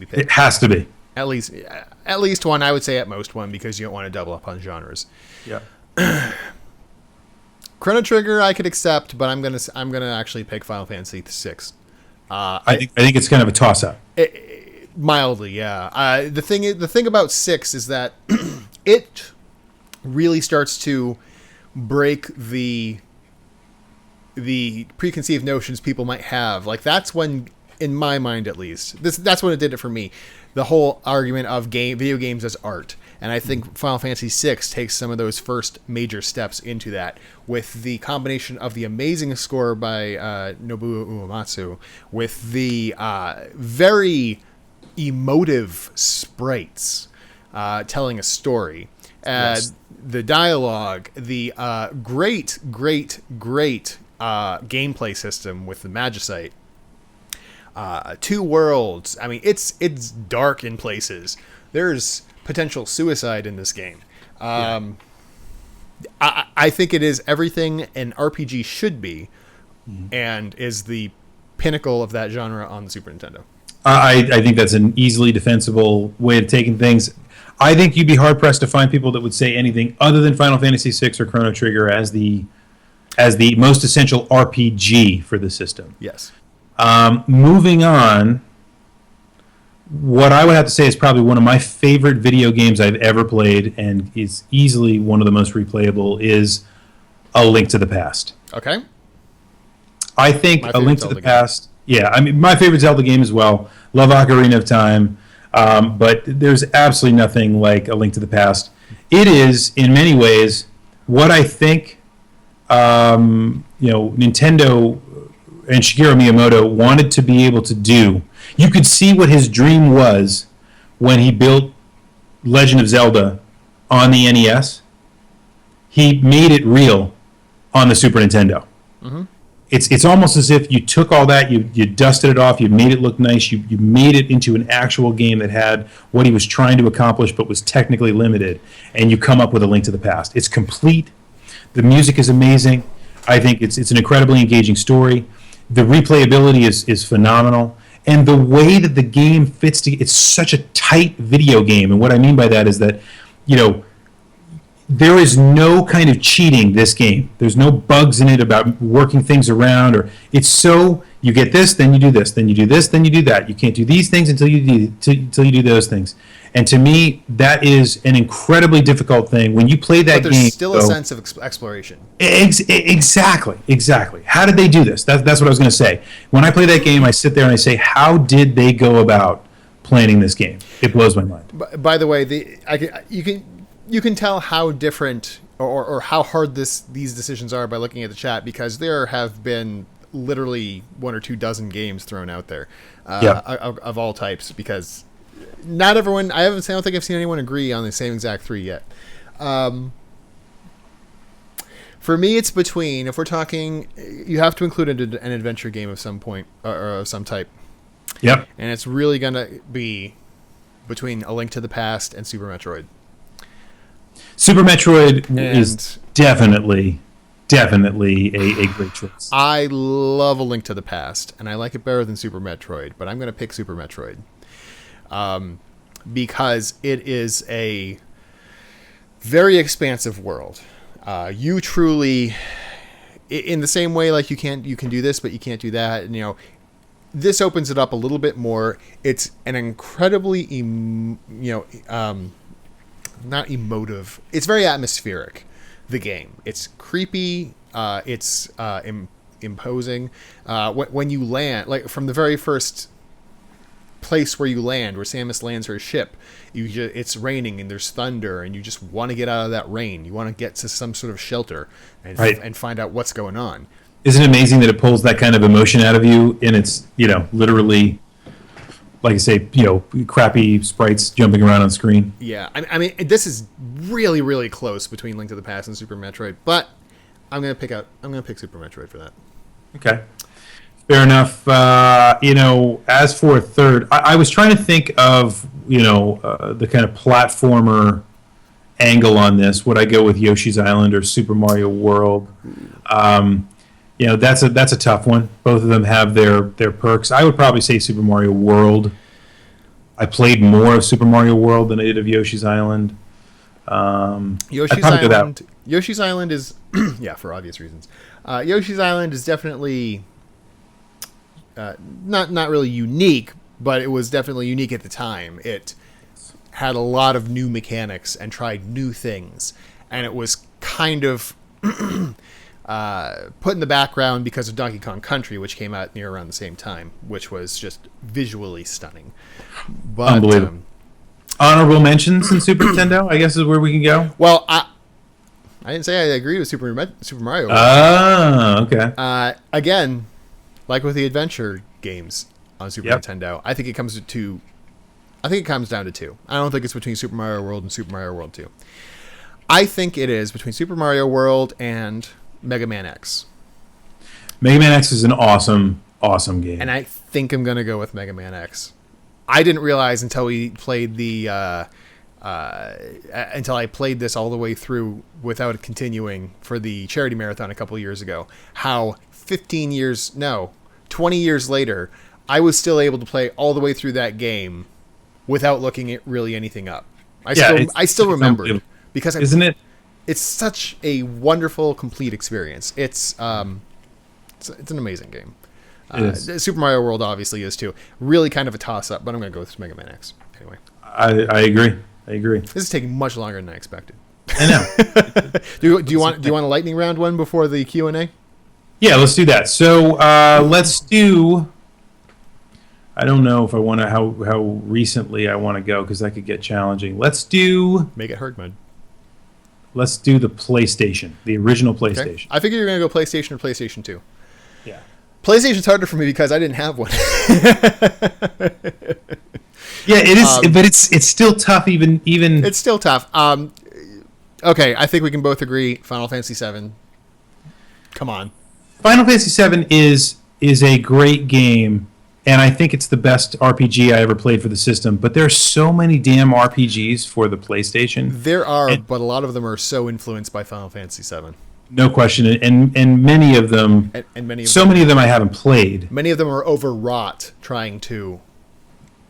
It picked. has to be. At least one. I would say at most one because you don't want to double up on genres. Yeah. Chrono Trigger I could accept, but I'm gonna actually pick Final Fantasy VI. I think it's kind of a toss up. Mildly, yeah. The thing about 6 is that it really starts to break the preconceived notions people might have. Like that's when, in my mind at least, that's when it did it for me. The whole argument of video games as art. And I think Final Fantasy VI takes some of those first major steps into that with the combination of the amazing score by Nobuo Uematsu with the very emotive sprites telling a story. Yes. The dialogue, the great gameplay system with the Magicite. 2 worlds. I mean, it's dark in places. There's potential suicide in this game. I think it is everything an RPG should be, and is the pinnacle of that genre on the Super Nintendo. I think that's an easily defensible way of taking things. I think you'd be hard pressed to find people that would say anything other than Final Fantasy VI or Chrono Trigger as the most essential RPG for the system. Yes. Moving on, what I would have to say is probably one of my favorite video games I've ever played, and is easily one of the most replayable, is A Link to the Past. Okay. I think My A favorite Link to Zelda the game. Past. Yeah, I mean, my favorite Zelda game as well. Love Ocarina of Time, but there's absolutely nothing like A Link to the Past. It is, in many ways, what I think, Nintendo and Shigeru Miyamoto wanted to be able to do. You could see what his dream was when he built Legend of Zelda on the NES. He made it real on the Super Nintendo. It's almost as if you took all that, you dusted it off, you made it look nice, you made it into an actual game that had what he was trying to accomplish but was technically limited, and you come up with A Link to the Past. It's complete. The music is amazing. I think it's an incredibly engaging story. The replayability is phenomenal. And the way that the game fits together, it's such a tight video game. And what I mean by that is that, there is no kind of cheating this game. There's no bugs in it about working things around, or it's so you get this, then you do this, then you do this, then you do that. You can't do these things until you do those things. And to me, that is an incredibly difficult thing. When you play that But game, there's still a sense of exploration. Exactly. How did they do this? That's what I was going to say. When I play that game, I sit there and I say, how did they go about planning this game? It blows my mind. By the way, you can tell how different or how hard these decisions are by looking at the chat, because there have been literally 1 or 2 dozen games thrown out there of all types, because not everyone, I don't think I've seen anyone agree on the same exact 3 yet. For me, it's between, if we're talking, you have to include an adventure game of some point or of some type. Yep. And it's really going to be between A Link to the Past and Super Metroid. Super Metroid is definitely a great choice. I love A Link to the Past, and I like it better than Super Metroid, but I'm going to pick Super Metroid. Because it is a very expansive world. You truly, in the same way, like you can do this, but you can't do that. And, this opens it up a little bit more. It's an incredibly, not emotive. It's very atmospheric. The game. It's creepy. It's imposing. When you land, like from the very first place where you land, where Samus lands her ship, it's raining and there's thunder, and you just want to get out of that rain. You want to get to some sort of shelter and find out what's going on. Isn't it amazing that it pulls that kind of emotion out of you, and it's literally, like I say, crappy sprites jumping around on screen. Yeah, I mean, this is really, really close between Link to the Past and Super Metroid, but I'm gonna pick Super Metroid for that. Okay, fair enough. As for a third, I was trying to think of the kind of platformer angle on this. Would I go with Yoshi's Island or Super Mario World? that's a tough one. Both of them have their perks. I would probably say Super Mario World. I played more of Super Mario World than I did of Yoshi's Island. Yoshi's Island is yeah, for obvious reasons. Yoshi's Island is definitely not really unique, but it was definitely unique at the time. It had a lot of new mechanics and tried new things, and it was kind of put in the background because of Donkey Kong Country, which came out near around the same time, which was just visually stunning. But, unbelievable. Honorable mentions in Super Nintendo, I guess, is where we can go. Well, I didn't say I agree with Super Mario. Okay. Again, like with the adventure games on Super Nintendo, I think it comes down to two. I don't think it's between Super Mario World and Super Mario World 2. I think it is between Super Mario World and Mega Man X. Mega Man X is an awesome game. And I think I'm going to go with Mega Man X. I didn't realize until we played until I played this all the way through without continuing for the charity marathon a couple years ago, how 20 years later, I was still able to play all the way through that game without looking at really anything up. I still remembered because isn't it? It's such a wonderful, complete experience. It's an amazing game. Super Mario World obviously is too. Really kind of a toss-up, but I'm going to go with Mega Man X anyway. I agree. This is taking much longer than I expected. I know. do you want a lightning round one before the Q&A? Yeah, let's do that. So let's do. I don't know if I want to how recently I want to go because that could get challenging. Let's do. Make it hard mode. Let's do the PlayStation, the original PlayStation. Okay. I figure you're going to go PlayStation or PlayStation 2. Yeah. PlayStation's harder for me because I didn't have one. Yeah, it is, but it's still tough. Even it's still tough. Okay, I think we can both agree. Final Fantasy VII. Come on. Final Fantasy VII is a great game, and I think it's the best RPG I ever played for the system. But there are so many damn RPGs for the PlayStation. There are, but a lot of them are so influenced by Final Fantasy VII. No question, and many of them, many of them I haven't played. Many of them are overwrought trying to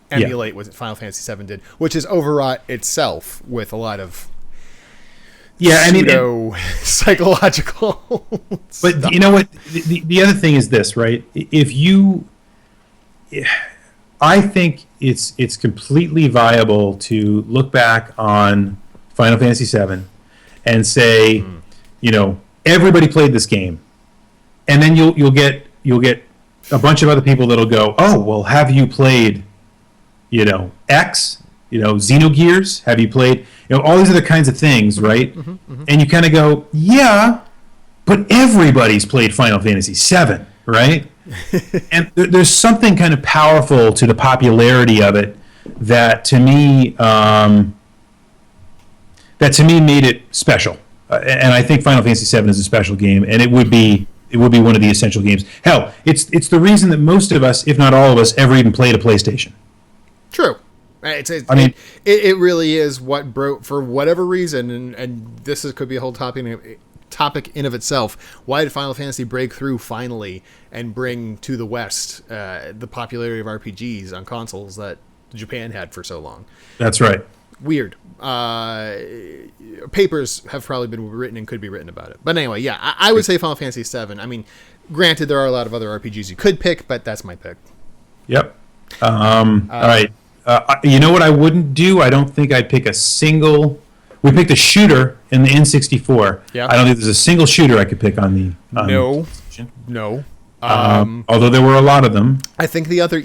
emulate what Final Fantasy VII did, which is overwrought itself with a lot of psychological. But stuff. You know what? The other thing is this, right? I think it's completely viable to look back on Final Fantasy VII and say, everybody played this game, and then you'll get a bunch of other people that'll go, oh, well, have you played, X, Xenogears? Have you played, all these other kinds of things, right? And you kind of go, yeah, but everybody's played Final Fantasy VII, right? And there's something kind of powerful to the popularity of it that to me made it special. And I think Final Fantasy VII is a special game, and it would be one of the essential games. Hell, it's the reason that most of us, if not all of us, ever even played a PlayStation. True. It really is what broke, for whatever reason, and this could be a whole topic in of itself. Why did Final Fantasy break through finally and bring to the West the popularity of RPGs on consoles that Japan had for so long? That's right. Weird. Papers have probably been written and could be written about it. But anyway, yeah, I would say Final Fantasy VII. I mean, granted, there are a lot of other RPGs you could pick, but that's my pick. Yep. All right. You know what I wouldn't do? I don't think I'd pick a single. We picked a shooter in the N64. Yeah. I don't think there's a single shooter I could pick on the. No. Although there were a lot of them. I think the other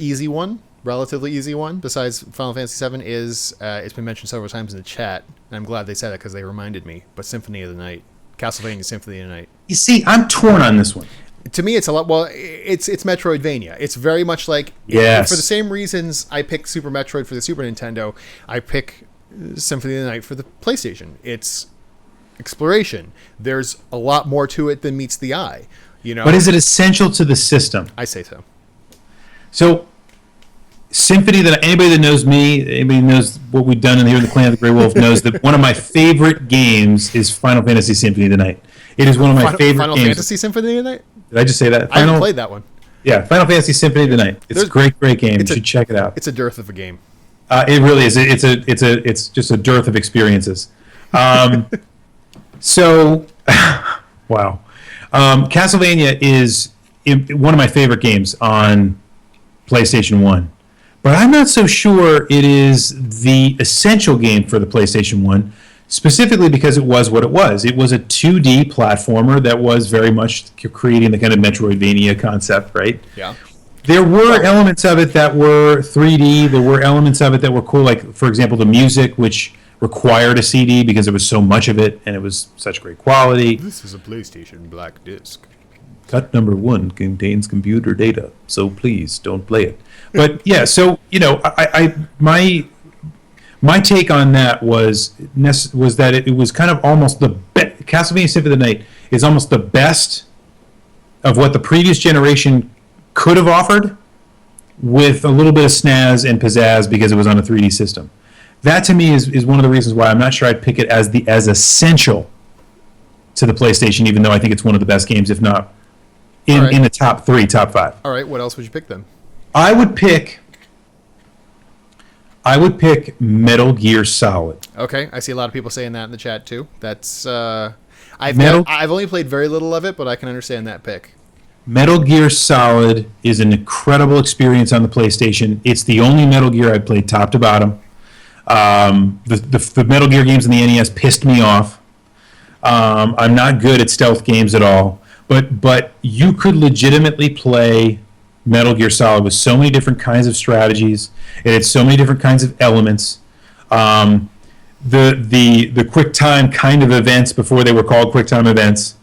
relatively easy one, besides Final Fantasy VII, is it's been mentioned several times in the chat, and I'm glad they said that because they reminded me. But Symphony of the Night, Castlevania Symphony of the Night. You see, I'm torn on this one. To me, it's a lot. Well, it's Metroidvania. It's very much like yes. For the same reasons I picked Super Metroid for the Super Nintendo, I pick Symphony of the Night for the PlayStation. It's exploration. There's a lot more to it than meets the eye. But is it essential to the system? I say so. So, Symphony, that anybody that knows me, anybody knows what we've done here in the Clan of the Grey Wolf knows that one of my favorite games is Final Fantasy Symphony of the Night. It is one of my favorite Final games. Fantasy Symphony of the Night? Did I just say that? I haven't played that one. Yeah, Final Fantasy Symphony of the Night. It's a great game. You should check it out. It's a dearth of a game. It really is. It's just a dearth of experiences. So, wow. Castlevania is one of my favorite games on PlayStation 1. But I'm not so sure it is the essential game for the PlayStation 1, specifically because it was what it was. It was a 2D platformer that was very much creating the kind of Metroidvania concept, right? Yeah. There were elements of it that were 3D. There were elements of it that were cool, like, for example, the music, which required a CD because there was so much of it and it was such great quality. This is a PlayStation Black Disc. Cut number 1 contains computer data, so please don't play it. But yeah, so my take on that was that it was kind of almost Castlevania Symphony of the Night is almost the best of what the previous generation could have offered, with a little bit of snazz and pizzazz because it was on a 3D system. That to me is one of the reasons why I'm not sure I'd pick it as essential to the PlayStation, even though I think it's one of the best games, if not in the top 3, top 5. All right, what else would you pick then? I would pick Metal Gear Solid. Okay, I see a lot of people saying that in the chat too. That's I've only played very little of it, but I can understand that pick. Metal Gear Solid is an incredible experience on the PlayStation. It's the only Metal Gear I've played top to bottom. The Metal Gear games in the NES pissed me off. I'm not good at stealth games at all, but you could legitimately play Metal Gear Solid with so many different kinds of strategies. It had so many different kinds of elements. The quick time kind of events before they were called quick time events,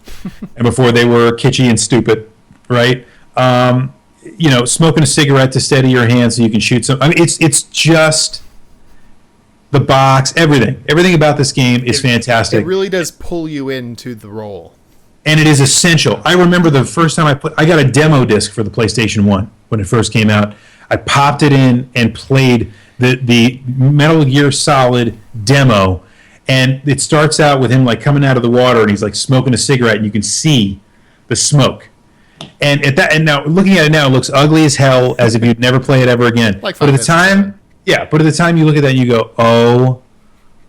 and before they were kitschy and stupid, right? Smoking a cigarette to steady your hand so you can shoot some. I mean, it's just the box, everything about this game is fantastic. It really does pull you into the role. And it is essential. I remember the first time I got a demo disc for the PlayStation 1 when it first came out. I popped it in and played the Metal Gear Solid demo, and it starts out with him like coming out of the water and he's like smoking a cigarette and you can see the smoke. And now looking at it now, it looks ugly as hell, as if you'd never play it ever again. But at the time you look at that and you go, "Oh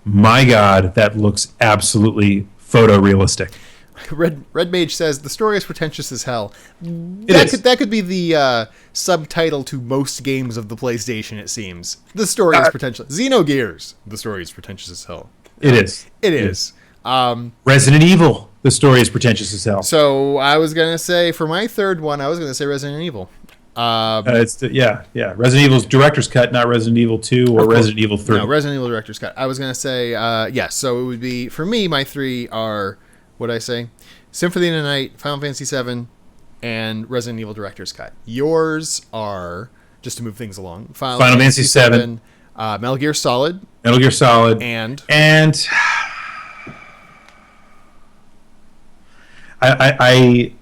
my God, that looks absolutely photorealistic." Red Mage says the story is pretentious as hell. That could be the subtitle to most games of the PlayStation. It seems the story is pretentious. Xenogears, the story is pretentious as hell. It is. It is. Resident Evil, the story is pretentious as hell. So I was gonna say for my third one, I was gonna say Resident Evil. Resident Evil's director's cut, not Resident Evil 2 or Resident Evil 3. No, Resident Evil director's cut. I was gonna say yes. So it would be for me. My 3 are. What'd I say? Symphony of the Night, Final Fantasy VII, and Resident Evil Director's Cut. Yours are, just to move things along, Final Fantasy VII, Metal Gear Solid, and I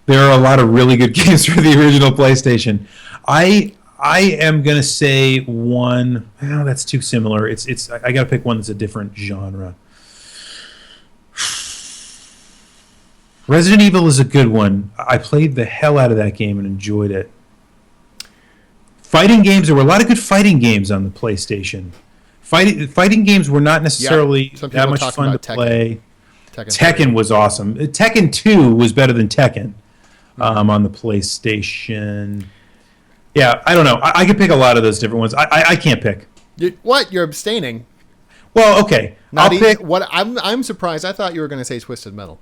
there are a lot of really good games for the original PlayStation. I am gonna say one. Oh, that's too similar. I gotta pick one that's a different genre. Resident Evil is a good one. I played the hell out of that game and enjoyed it. Fighting games, there were a lot of good fighting games on the PlayStation. Fighting games were not necessarily that much fun to play. Tekken was awesome. Tekken 2 was better than Tekken on the PlayStation. Yeah, I don't know. I could pick a lot of those different ones. I can't pick. You're abstaining. Well, okay. I'll pick. I'm surprised. I thought you were going to say Twisted Metal.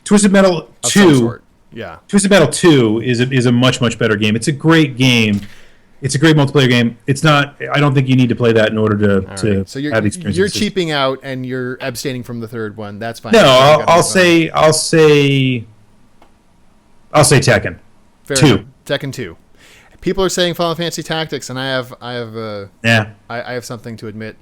Twisted Metal 2. Yeah. Twisted Metal 2 is a much, much better game. It's a great game. It's a great multiplayer game. It's not. I don't think you need to play that in order to so have the experience. You're cheaping out and you're abstaining from the third one. That's fine. No, I'll say Tekken. Fair 2. enough. Tekken 2. People are saying Final Fantasy Tactics, and I have something to admit.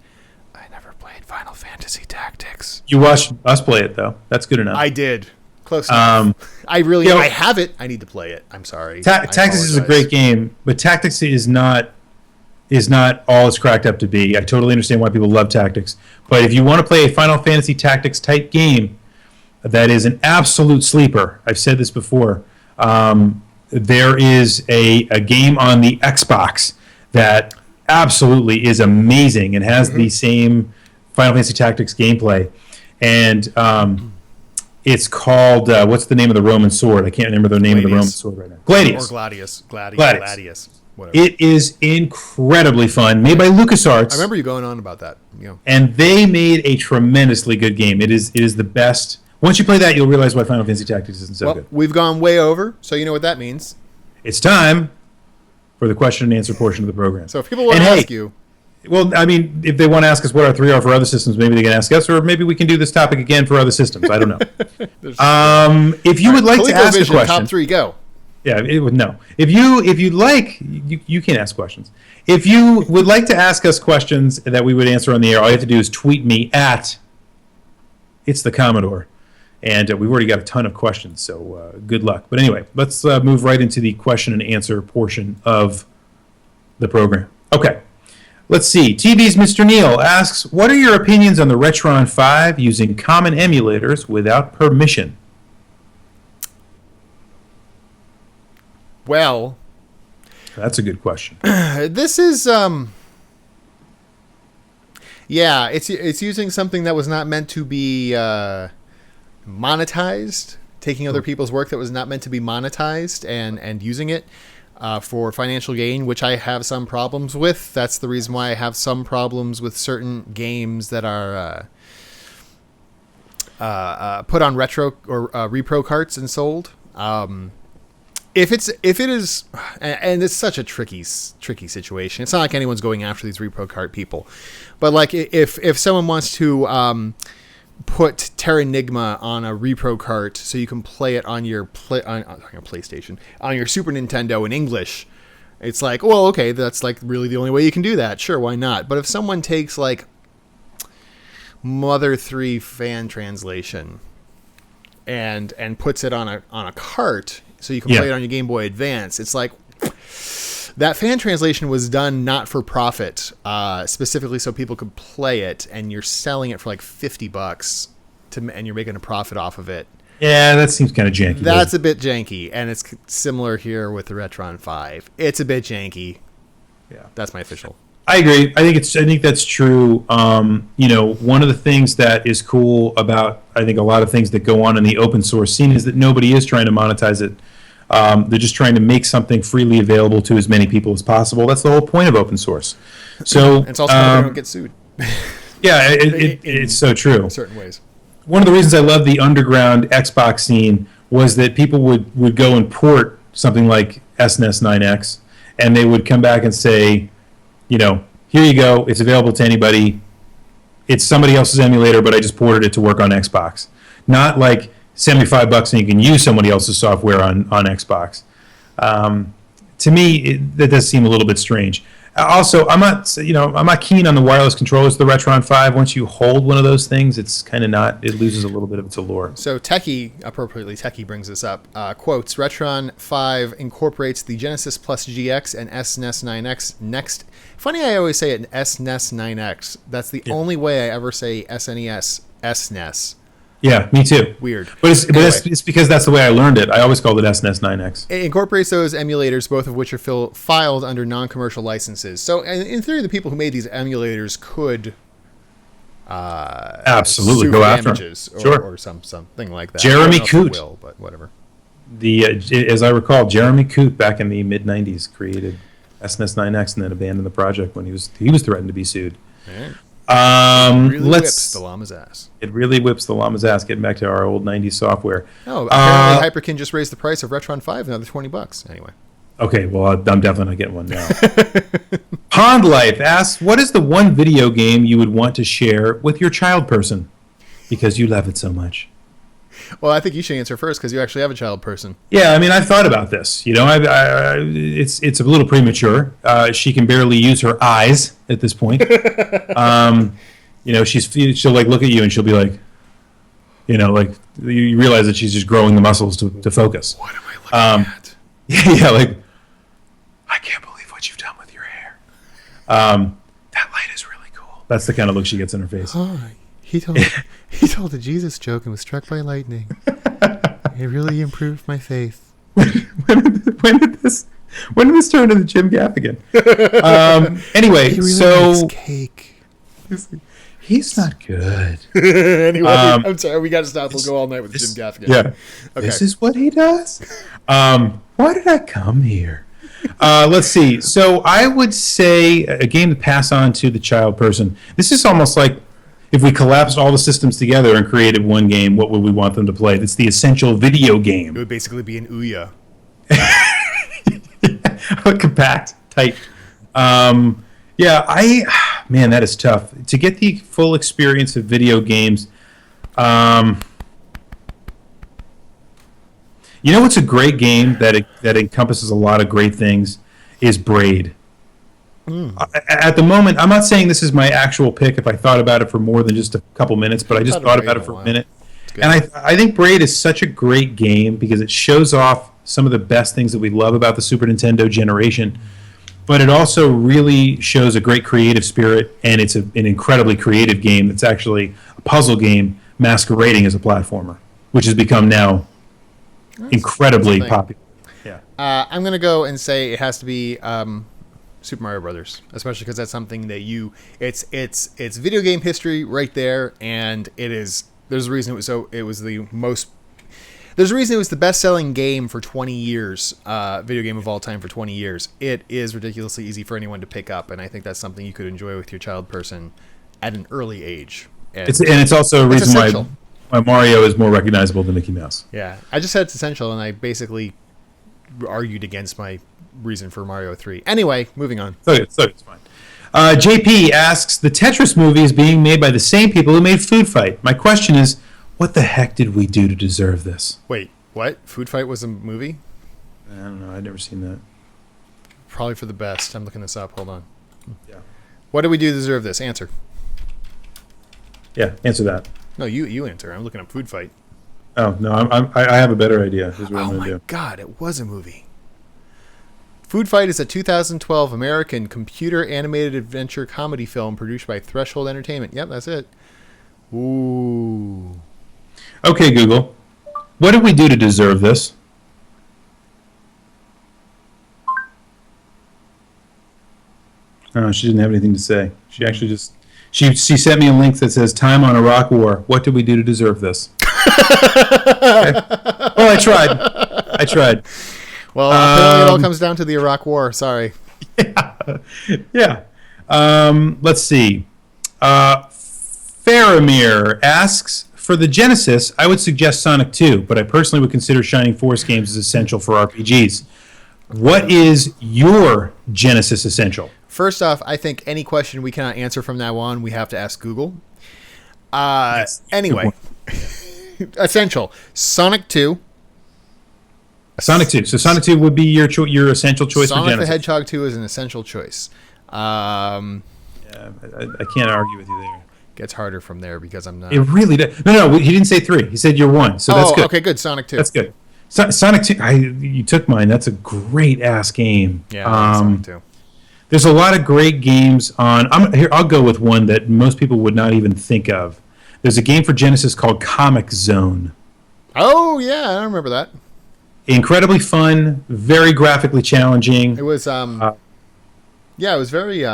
I never played Final Fantasy Tactics. You watched us play it though. That's good enough. I did. Close enough. I have it. I need to play it. I'm sorry. Tactics is a great game, but Tactics is not all it's cracked up to be. I totally understand why people love Tactics, but if you want to play a Final Fantasy Tactics type game, that is an absolute sleeper. I've said this before. There is a game on the Xbox that absolutely is amazing and has the same Final Fantasy Tactics gameplay. And it's called, what's the name of the Roman sword? I can't remember the name of the Roman sword right now. Gladius. Or Gladius. Whatever. It is incredibly fun, made by LucasArts. I remember you going on about that. You know. And they made a tremendously good game. It is the best. Once you play that, you'll realize why Final Fantasy Tactics isn't so good. We've gone way over, so you know what that means. It's time for the question and answer portion of the program. So if people want to ask you... Well, I mean, if they want to ask us what our 3 are for other systems, maybe they can ask us, or maybe we can do this topic again for other systems. I don't know. If you would like to ask a question... Top 3, go. Yeah, it would no. If you'd like, you can ask questions. If you would like to ask us questions that we would answer on the air, all you have to do is tweet me at It's the Commodore, and we've already got a ton of questions. So good luck. But anyway, let's move right into the question and answer portion of the program. Okay, let's see. TV's Mr. Neil asks, "What are your opinions on the Retron 5 using common emulators without permission?" Well, that's a good question. This is it's using something that was not meant to be monetized, taking other people's work that was not meant to be monetized and using it for financial gain, which I have some problems with. That's the reason why I have some problems with certain games that are put on retro or repro carts and sold. If it is, and it's such a tricky situation. It's not like anyone's going after these repro cart people, but like if someone wants to put Terranigma on a repro cart so you can play it on your PlayStation, on your Super Nintendo in English, it's like, well, okay, that's like really the only way you can do that. Sure, why not? But if someone takes like Mother 3 fan translation and puts it on a cart so you can play it on your Game Boy Advance, it's like that fan translation was done not for profit, specifically so people could play it, and you're selling it for like $50 and you're making a profit off of it. Yeah, that seems kind of janky. That's a bit janky, and it's similar here with the Retron 5. It's a bit janky. Yeah, that's my official. I agree. I think that's true. One of the things that is cool about I think a lot of things that go on in the open source scene is that nobody is trying to monetize it. They're just trying to make something freely available to as many people as possible. That's the whole point of open source. So it's also why we don't get sued. Yeah, it's so true. In certain ways. One of the reasons I love the underground Xbox scene was that people would go and port something like SNES 9X, and they would come back and say, here you go. It's available to anybody. It's somebody else's emulator, but I just ported it to work on Xbox. Not like $75 and you can use somebody else's software on Xbox. To me, that does seem a little bit strange. Also, I'm not keen on the wireless controllers of the Retron 5. Once you hold one of those things, it's kind of not. It loses a little bit of its allure. So appropriately Techie brings this up. Quotes, Retron 5 incorporates the Genesis Plus GX and SNES 9X next. Funny, I always say it SNES 9X. That's the only way I ever say SNES, SNES. Yeah, me too. Weird. But it's because that's the way I learned it. I always called it SNES 9X. It incorporates those emulators, both of which are filed under non-commercial licenses. So in theory, the people who made these emulators could absolutely go after them. Or something like that. Jeremy Coote. But whatever. As I recall, Jeremy Coote back in the mid-'90s created SNES 9X and then abandoned the project when he was threatened to be sued. Right. It really whips the llama's ass. It really whips the llama's ass, getting back to our old 90s software. Oh, apparently Hyperkin just raised the price of Retron 5 another $20. Anyway. Okay, well, I'm definitely not getting one now. Pond Life asks, what is the one video game you would want to share with your child person? Because you love it so much. Well, I think you should answer first because you actually have a child person. Yeah, I mean, I've thought about this. It's a little premature. She can barely use her eyes at this point. She'll like look at you and she'll be like, you realize that she's just growing the muscles to focus. What am I looking at? Yeah, like, I can't believe what you've done with your hair. That light is really cool. That's the kind of look she gets in her face. He told a Jesus joke and was struck by lightning. It really improved my faith. when did this turn into Jim Gaffigan? Anyway, He really so likes cake. he's not good. Anyway, I'm sorry. We got to stop. We'll go all night with Jim Gaffigan. Yeah. Okay. This is what he does. Why did I come here? Let's see. So I would say a game to pass on to the child person. This is almost like if we collapsed all the systems together and created one game, what would we want them to play? It's the essential video It game. would basically be an Ouya. Compact, tight. Man, that is tough. To get the full experience of video games, you know what's a great game that encompasses a lot of great things is Braid. At the moment, I'm not saying this is my actual pick if I thought about it for more than just a couple minutes, but I just thought about it for a minute. And I think Braid is such a great game because it shows off some of the best things that we love about the Super Nintendo generation, but it also really shows a great creative spirit, and it's an incredibly creative game. It's actually a puzzle game masquerading as a platformer, which has become now incredibly popular. Yeah. I'm going to go and say it has to be Super Mario Brothers, especially because that's something that it's video game history right there, and there's a reason there's a reason it was the best-selling game for 20 years, video game of all time for 20 years. It is ridiculously easy for anyone to pick up, and I think that's something you could enjoy with your child person at an early age. And it's also a reason essential. why Mario is more recognizable than Mickey Mouse. Yeah, I just said it's essential, and I basically argued against my reason for Mario 3. Anyway, moving on. So it's fine. JP asks, the Tetris movie is being made by the same people who made Food Fight. My question is, what the heck did we do to deserve this? Wait, what? Food Fight was a movie? I don't know. I've never seen that. Probably for the best. I'm looking this up. Hold on. Yeah. What do we do to deserve this? Answer. Yeah, answer that. No, you answer. I'm looking up Food Fight. Oh, no, I have a better idea. Here's what I'm Oh going to my do. God, it was a movie. Food Fight is a 2012 American computer animated adventure comedy film produced by Threshold Entertainment. Yep, that's it. Ooh. Okay, Google. What did we do to deserve this? Oh, she didn't have anything to say. She actually just... She sent me a link that says, Time on Iraq War. What did we do to deserve this? Okay. Well, I tried. Well, apparently it all comes down to the Iraq War. Sorry. Yeah. Let's see. Faramir asks, for the Genesis, I would suggest Sonic 2, but I personally would consider Shining Force games as essential for RPGs. What is your Genesis essential? First off, I think any question we cannot answer from now on, we have to ask Google. Yes. Anyway, essential. Sonic 2. Sonic 2. So Sonic 2 would be your essential choice for Sonic Genesis. the Hedgehog 2 is an essential choice. Yeah, I can't argue with you there. Gets harder from there because I'm not. It really does. No, he didn't say 3. He said you're 1. So that's good. Okay, good. Sonic 2. That's good. Sonic 2, you took mine. That's a great-ass game. Yeah, Sonic 2. There's a lot of great games on... I'll go with one that most people would not even think of. There's a game for Genesis called Comic Zone. Oh, yeah, I remember that. Incredibly fun, very graphically challenging. It was, it was very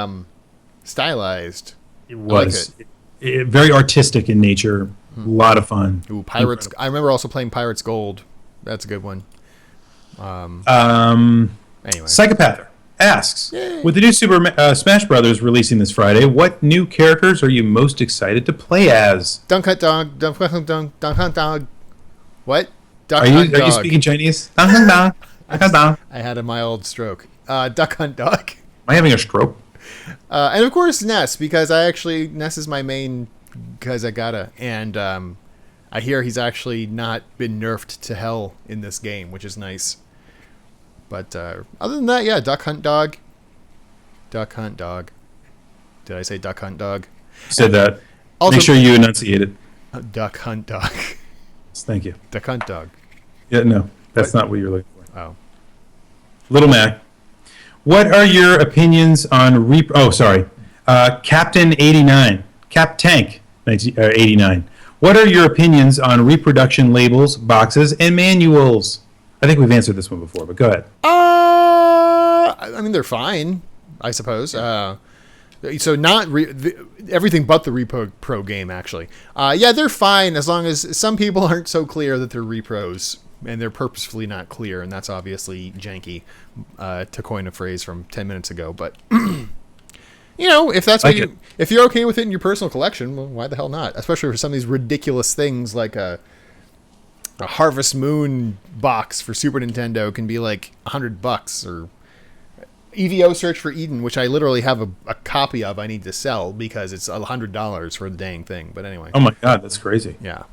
stylized. It was. Very artistic in nature. A lot of fun. Ooh, Pirates. Incredible. I remember also playing Pirates Gold. That's a good one. Anyway. Psychopather asks, Yay. With the new Super Smash Brothers releasing this Friday, what new characters are you most excited to play as? Dunk Hunt Dog. Dunk Hunt Dog. What? Are you speaking Chinese? Dunk Hunt Dog. Dunk Hunt Dog. I had a mild stroke. Duck Hunt Dog. Am I having a stroke? And of course Ness, because Ness is my main because I gotta. And I hear he's actually not been nerfed to hell in this game, which is nice. But other than that, yeah, Duck Hunt Dog. Duck Hunt Dog. Did I say Duck Hunt Dog? You said that. Also, make sure you enunciate it. Duck Hunt Dog. Thank you. Duck Hunt Dog. Yeah, no, that's not what you're looking for. Oh. Little Mac. What are your opinions on Captain 89? Cap Tank 89. What are your opinions on reproduction labels, boxes, and manuals? I think we've answered this one before, but go ahead. I mean, they're fine, I suppose. So not everything but the Repro Pro game, actually. Yeah, they're fine as long as some people aren't so clear that they're repros, and they're purposefully not clear, and that's obviously janky, to coin a phrase from 10 minutes ago. But if that's what if you're okay with it in your personal collection, well, why the hell not? Especially for some of these ridiculous things like a Harvest Moon box for Super Nintendo can be like $100, or EVO Search for Eden, which I literally have a copy of. I need to sell because it's $100 for the dang thing. But anyway. Oh my God, that's crazy. Yeah.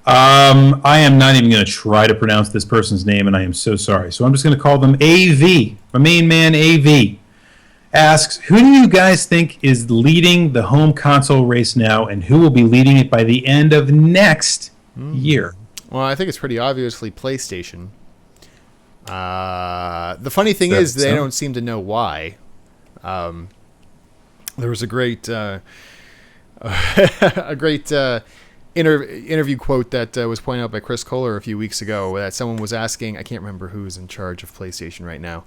I am not even going to try to pronounce this person's name, and I am so sorry. So I'm just going to call them AV. My main man, AV, asks, who do you guys think is leading the home console race now, and who will be leading it by the end of next year? Well, I think it's pretty obviously PlayStation. The funny thing is they don't seem to know why. There was a great interview quote that was pointed out by Chris Kohler a few weeks ago that someone was asking. I can't remember who's in charge of PlayStation right now.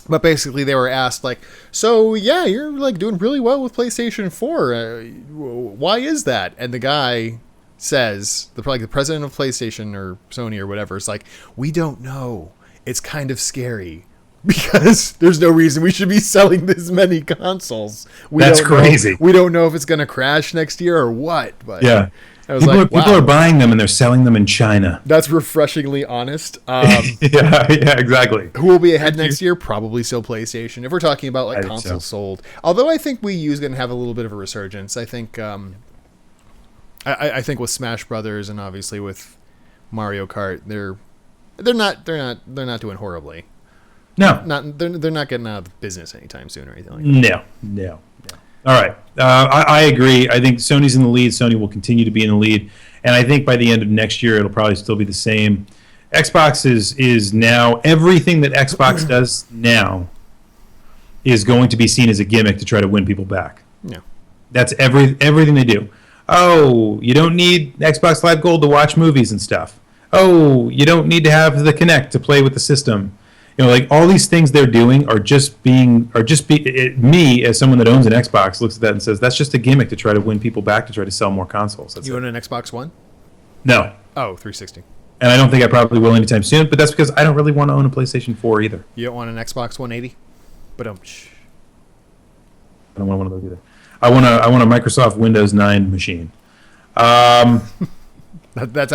But basically they were asked, like, so yeah, you're like doing really well with PlayStation 4. Why is that? And the guy says, the president of PlayStation or Sony or whatever, is like, we don't know. It's kind of scary because there's no reason we should be selling this many consoles. That's crazy. We don't know if it's going to crash next year or what. But yeah. I was people are buying them and they're selling them in China. That's refreshingly honest. Yeah, exactly. Who will be ahead next year? Probably still PlayStation. If we're talking about like consoles sold. Although I think Wii U is going to have a little bit of a resurgence. I think I think with Smash Brothers and obviously with Mario Kart, they're not doing horribly. No, they're not getting out of business anytime soon or anything like that. No. All right, I agree. I think Sony's in the lead. Sony will continue to be in the lead, and I think by the end of next year, it'll probably still be the same. Xbox is now everything that Xbox does now is going to be seen as a gimmick to try to win people back. Yeah, that's everything they do. Oh, you don't need Xbox Live Gold to watch movies and stuff. Oh, you don't need to have the Kinect to play with the system. Like all these things they're doing me as someone that owns an Xbox looks at that and says that's just a gimmick to try to win people back to try to sell more consoles. That's you own an Xbox One? No. Oh, 360. And I don't think I probably will anytime soon, but that's because I don't really want to own a PlayStation 4 either. You don't want an Xbox 180? But I don't want one of those either. I want a Microsoft Windows 9 machine. That's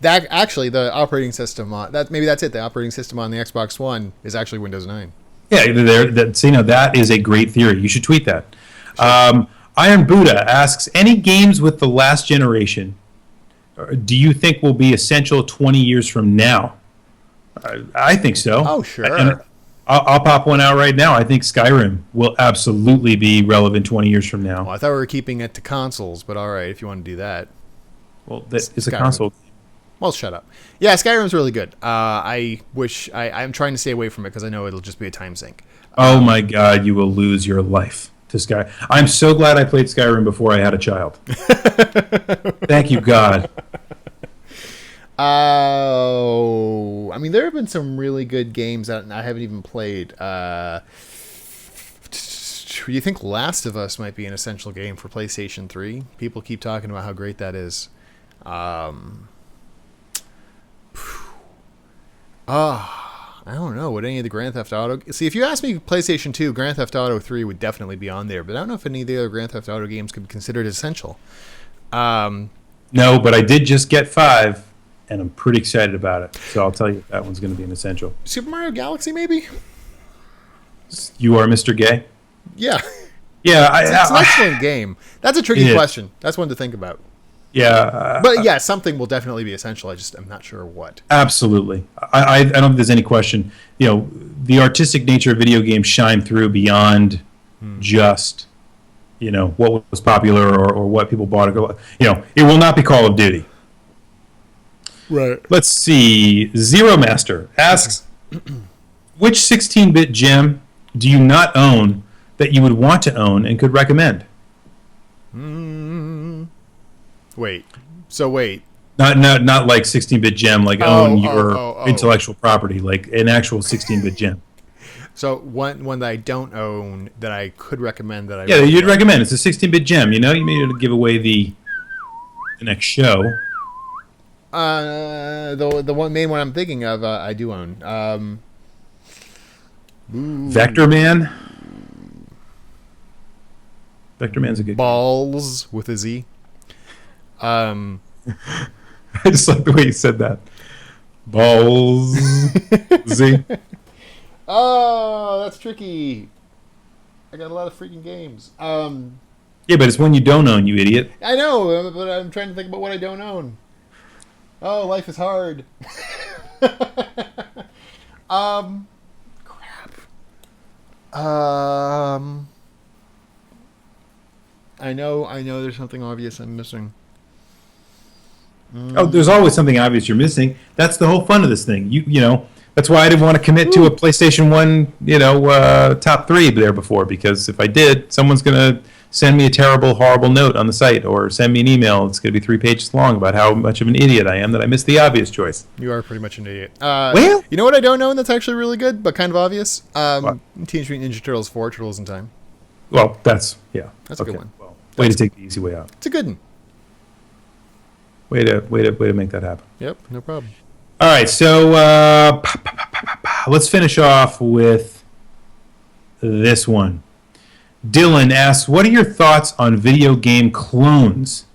actually the operating system on that. Maybe that's it. The operating system on the Xbox One is actually Windows 9. Yeah, that is a great theory. You should tweet that. Sure. Iron Buddha asks, any games with the last generation do you think will be essential 20 years from now? I think so. Oh, sure. And I'll pop one out right now. I think Skyrim will absolutely be relevant 20 years from now. Well, I thought we were keeping it to consoles, but all right, if you want to do that. Well, it's a console. Well, shut up. Yeah, Skyrim's really good. I'm trying to stay away from it because I know it'll just be a time sink. Oh my God, you will lose your life to Skyrim. I'm so glad I played Skyrim before I had a child. Thank you, God. Oh, I mean, there have been some really good games that I haven't even played. Do you think Last of Us might be an essential game for PlayStation 3? People keep talking about how great that is. I don't know. Would any of the Grand Theft Auto... See, if you ask me PlayStation 2, Grand Theft Auto 3 would definitely be on there, but I don't know if any of the other Grand Theft Auto games could be considered essential. No, but I did just get 5, and I'm pretty excited about it. So I'll tell you that one's going to be an essential. Super Mario Galaxy, maybe? You are Mr. Gay? Yeah. Yeah. It's an excellent game. That's a tricky question. That's one to think about. Yeah. But yeah, something will definitely be essential. I'm not sure what. Absolutely. I don't think there's any question. The artistic nature of video games shine through beyond just, what was popular or what people bought. It will not be Call of Duty. Right. Let's see. Zero Master asks, which 16-bit gem do you not own that you would want to own and could recommend? Wait. So wait. Not like 16-bit gem, like own your oh. intellectual property, like an actual 16-bit gem. So one that I don't own that I could recommend that I Yeah, you'd recommend. It's a 16-bit gem. You know, you may give away the next show. The main one I'm thinking of, I do own. Vector Man. Vector Man's a good Balls with a Z. I just like the way you said that. Balls. Z. Oh, that's tricky. I got a lot of freaking games. Yeah, but it's one you don't own, you idiot. I know, but I'm trying to think about what I don't own. Oh, life is hard. Crap. I know there's something obvious I'm missing. Oh, there's always something obvious you're missing. That's the whole fun of this thing. You know, that's why I didn't want to commit to a PlayStation 1, top 3 there before, because if I did, someone's going to send me a terrible, horrible note on the site or send me an email. It's going to be 3 pages long about how much of an idiot I am that I missed the obvious choice. You are pretty much an idiot. Well, you know what I don't know that's actually really good, but kind of obvious? What? Teenage Mutant Ninja Turtles 4, Turtles in Time. Well, that's That's a good one. Well, way to take the easy way out. It's a good one. Way to make that happen. Yep, no problem. All right, so let's finish off with this one. Dylan asks, what are your thoughts on video game clones?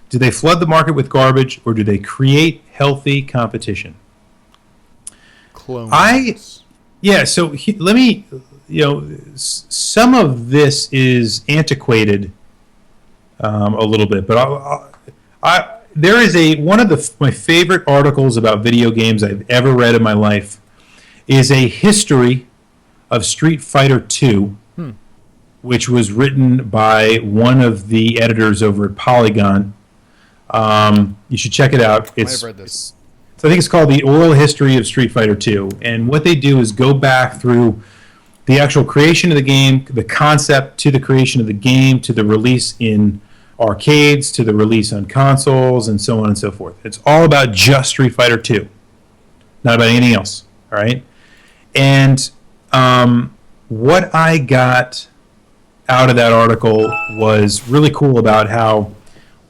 Do they flood the market with garbage, or do they create healthy competition? Clones. Let me, some of this is antiquated a little bit, but there is one of my favorite articles about video games I've ever read in my life is a history of Street Fighter II, which was written by one of the editors over at Polygon. You should check it out. I've read this. I think it's called The Oral History of Street Fighter II. And what they do is go back through the actual creation of the game, the concept to the creation of the game, to the release in arcades, to the release on consoles, and so on and so forth. It's all about just Street Fighter II, not about anything else. All right? And what I got out of that article was really cool about how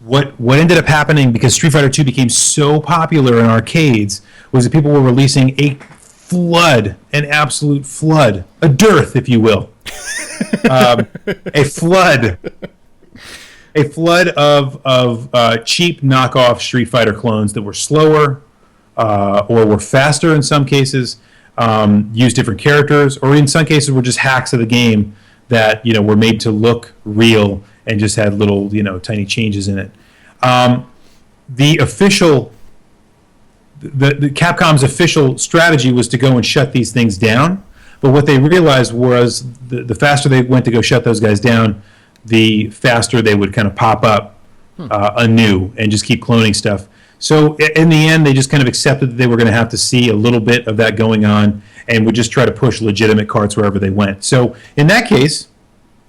what ended up happening, because Street Fighter II became so popular in arcades, was that people were releasing an absolute flood, a dearth, if you will, a flood of cheap knockoff Street Fighter clones that were slower or were faster in some cases, used different characters, or in some cases were just hacks of the game that were made to look real and just had little tiny changes in it. The Capcom's official strategy was to go and shut these things down, but what they realized was the faster they went to go shut those guys down, the faster they would kind of pop up anew and just keep cloning stuff. So in the end, they just kind of accepted that they were going to have to see a little bit of that going on and would just try to push legitimate carts wherever they went. So in that case,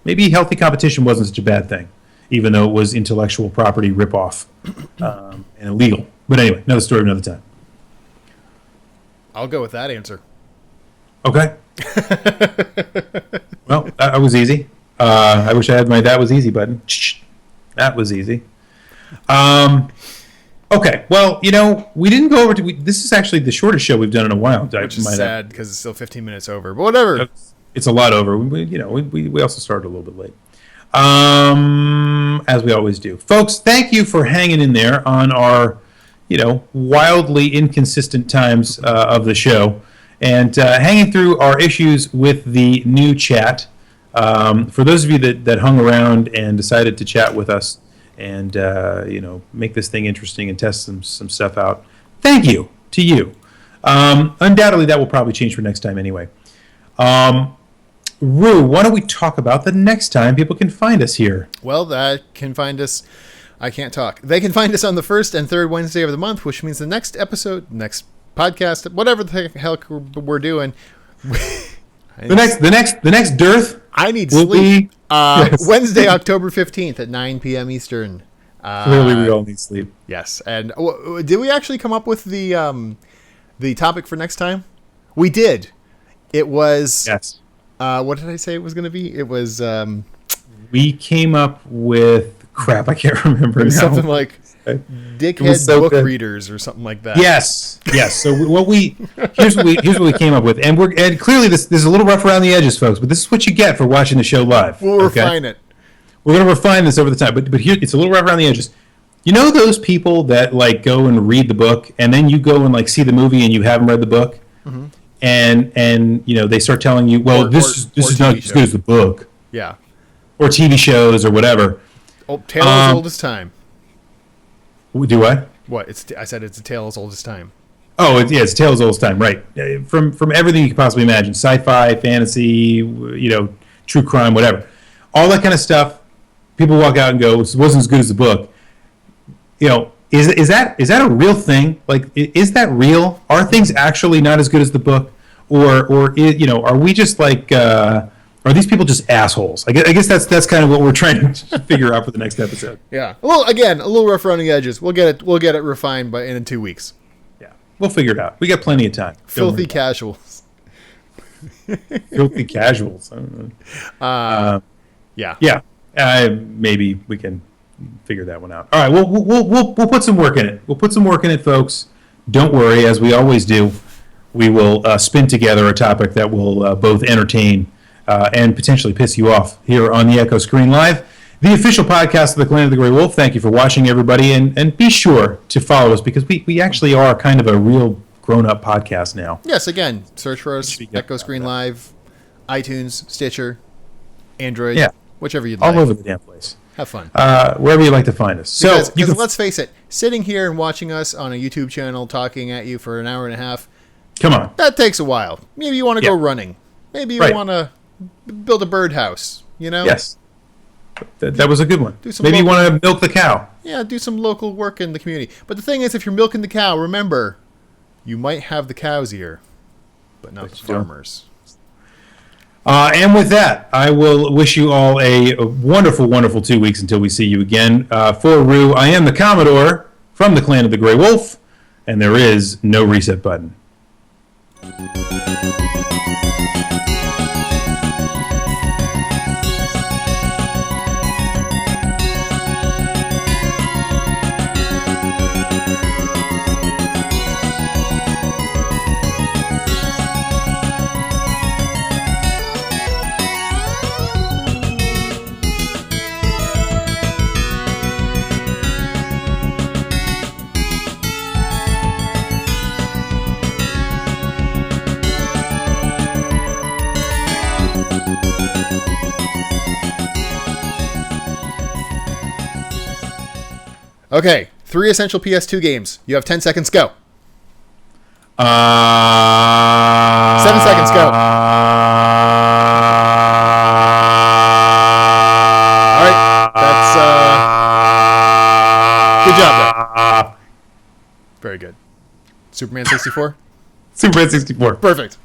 maybe healthy competition wasn't such a bad thing, even though it was intellectual property ripoff and illegal. But anyway, another story another time. I'll go with that answer. Okay. Well, that was easy. I wish I had my "that was easy" button. That was easy. Okay. Well, we didn't go over to. This is actually the shortest show we've done in a while. Which is sad because it's still 15 minutes over. But whatever. It's a lot over. We also started a little bit late, as we always do. Folks, thank you for hanging in there on our, wildly inconsistent times of the show, and hanging through our issues with the new chat. For those of you that hung around and decided to chat with us and make this thing interesting and test some stuff out, thank you to you. Undoubtedly, that will probably change for next time anyway. Rue, why don't we talk about the next time people can find us here? Well, they can find us. I can't talk. They can find us on the first and third Wednesday of the month, which means the next episode, next podcast, whatever the hell we're doing. The next dearth. I need will sleep. Yes. Wednesday, October 15th at 9 p.m. Eastern. Clearly, we all need sleep. Yes, and did we actually come up with the topic for next time? We did. It was Yes. What did I say it was going to be? It was We came up with crap. I can't remember now. something like dickhead so book good. readers or something like that. Yes. So here's what we came up with, and clearly this is a little rough around the edges, folks. But this is what you get for watching the show live. We'll refine it. We're going to refine this over the time, but here it's a little rough around the edges. You know those people that like go and read the book, and then you go and like see the movie, and you haven't read the book, and you know they start telling you, well, this is not as good as the book, Yeah. or TV shows or whatever. Oh, tale as old as time. Do what? What? I said it's a tale as old as time. Oh, it's Tales of Old Time, right? From everything you could possibly imagine, sci-fi, fantasy, you know, true crime, whatever, all that kind of stuff. People walk out and go, "It wasn't as good as the book." You know, is that a real thing? Like, is that real? Are things actually not as good as the book, or you know, are we just like, are these people just assholes? I guess that's kind of what we're trying to figure out for the next episode. Yeah. Well, again, a little rough around the edges. We'll get it refined in 2 weeks. Yeah, we'll figure it out. We got plenty of time. Don't Filthy worry. casuals. Filthy casuals. I don't know. Yeah. Yeah, maybe we can figure that one out. All right, we'll put some work in it. We'll put some work in it, folks. Don't worry, as we always do. We will spin together a topic that will both entertain and potentially piss you off here on the Echo Screen Live, the official podcast of the Clan of the Grey Wolf. Thank you for watching, everybody, and be sure to follow us because we actually are kind of a real grown-up podcast now. Yes. Again, search for us. Should be good Echo about Screen that. Live, iTunes, Stitcher, Android. Yeah. Whichever you'd All like. over the damn place. Have fun. Wherever you like to find us. So you Because can, let's face it, sitting here and watching us on a YouTube channel talking at you for an hour and a half, come on. that takes a while. Maybe you want to go running. Maybe you Right. want to build a birdhouse, you know? Yes. That was a good one. Do some Maybe you local- want to milk the cow. Yeah, do some local work in the community. But the thing is, if you're milking the cow, remember, you might have the cow's ear, but not the you don't. farmer's. And with that, I will wish you all a wonderful, wonderful 2 weeks until we see you again. For Rue, I am the Commodore from the Clan of the Grey Wolf, and there is no reset button. Okay, 3 essential PS2 games. You have 10 seconds, go. 7 seconds, go. All right, that's good job there. Very good. Superman 64? Superman 64. Perfect.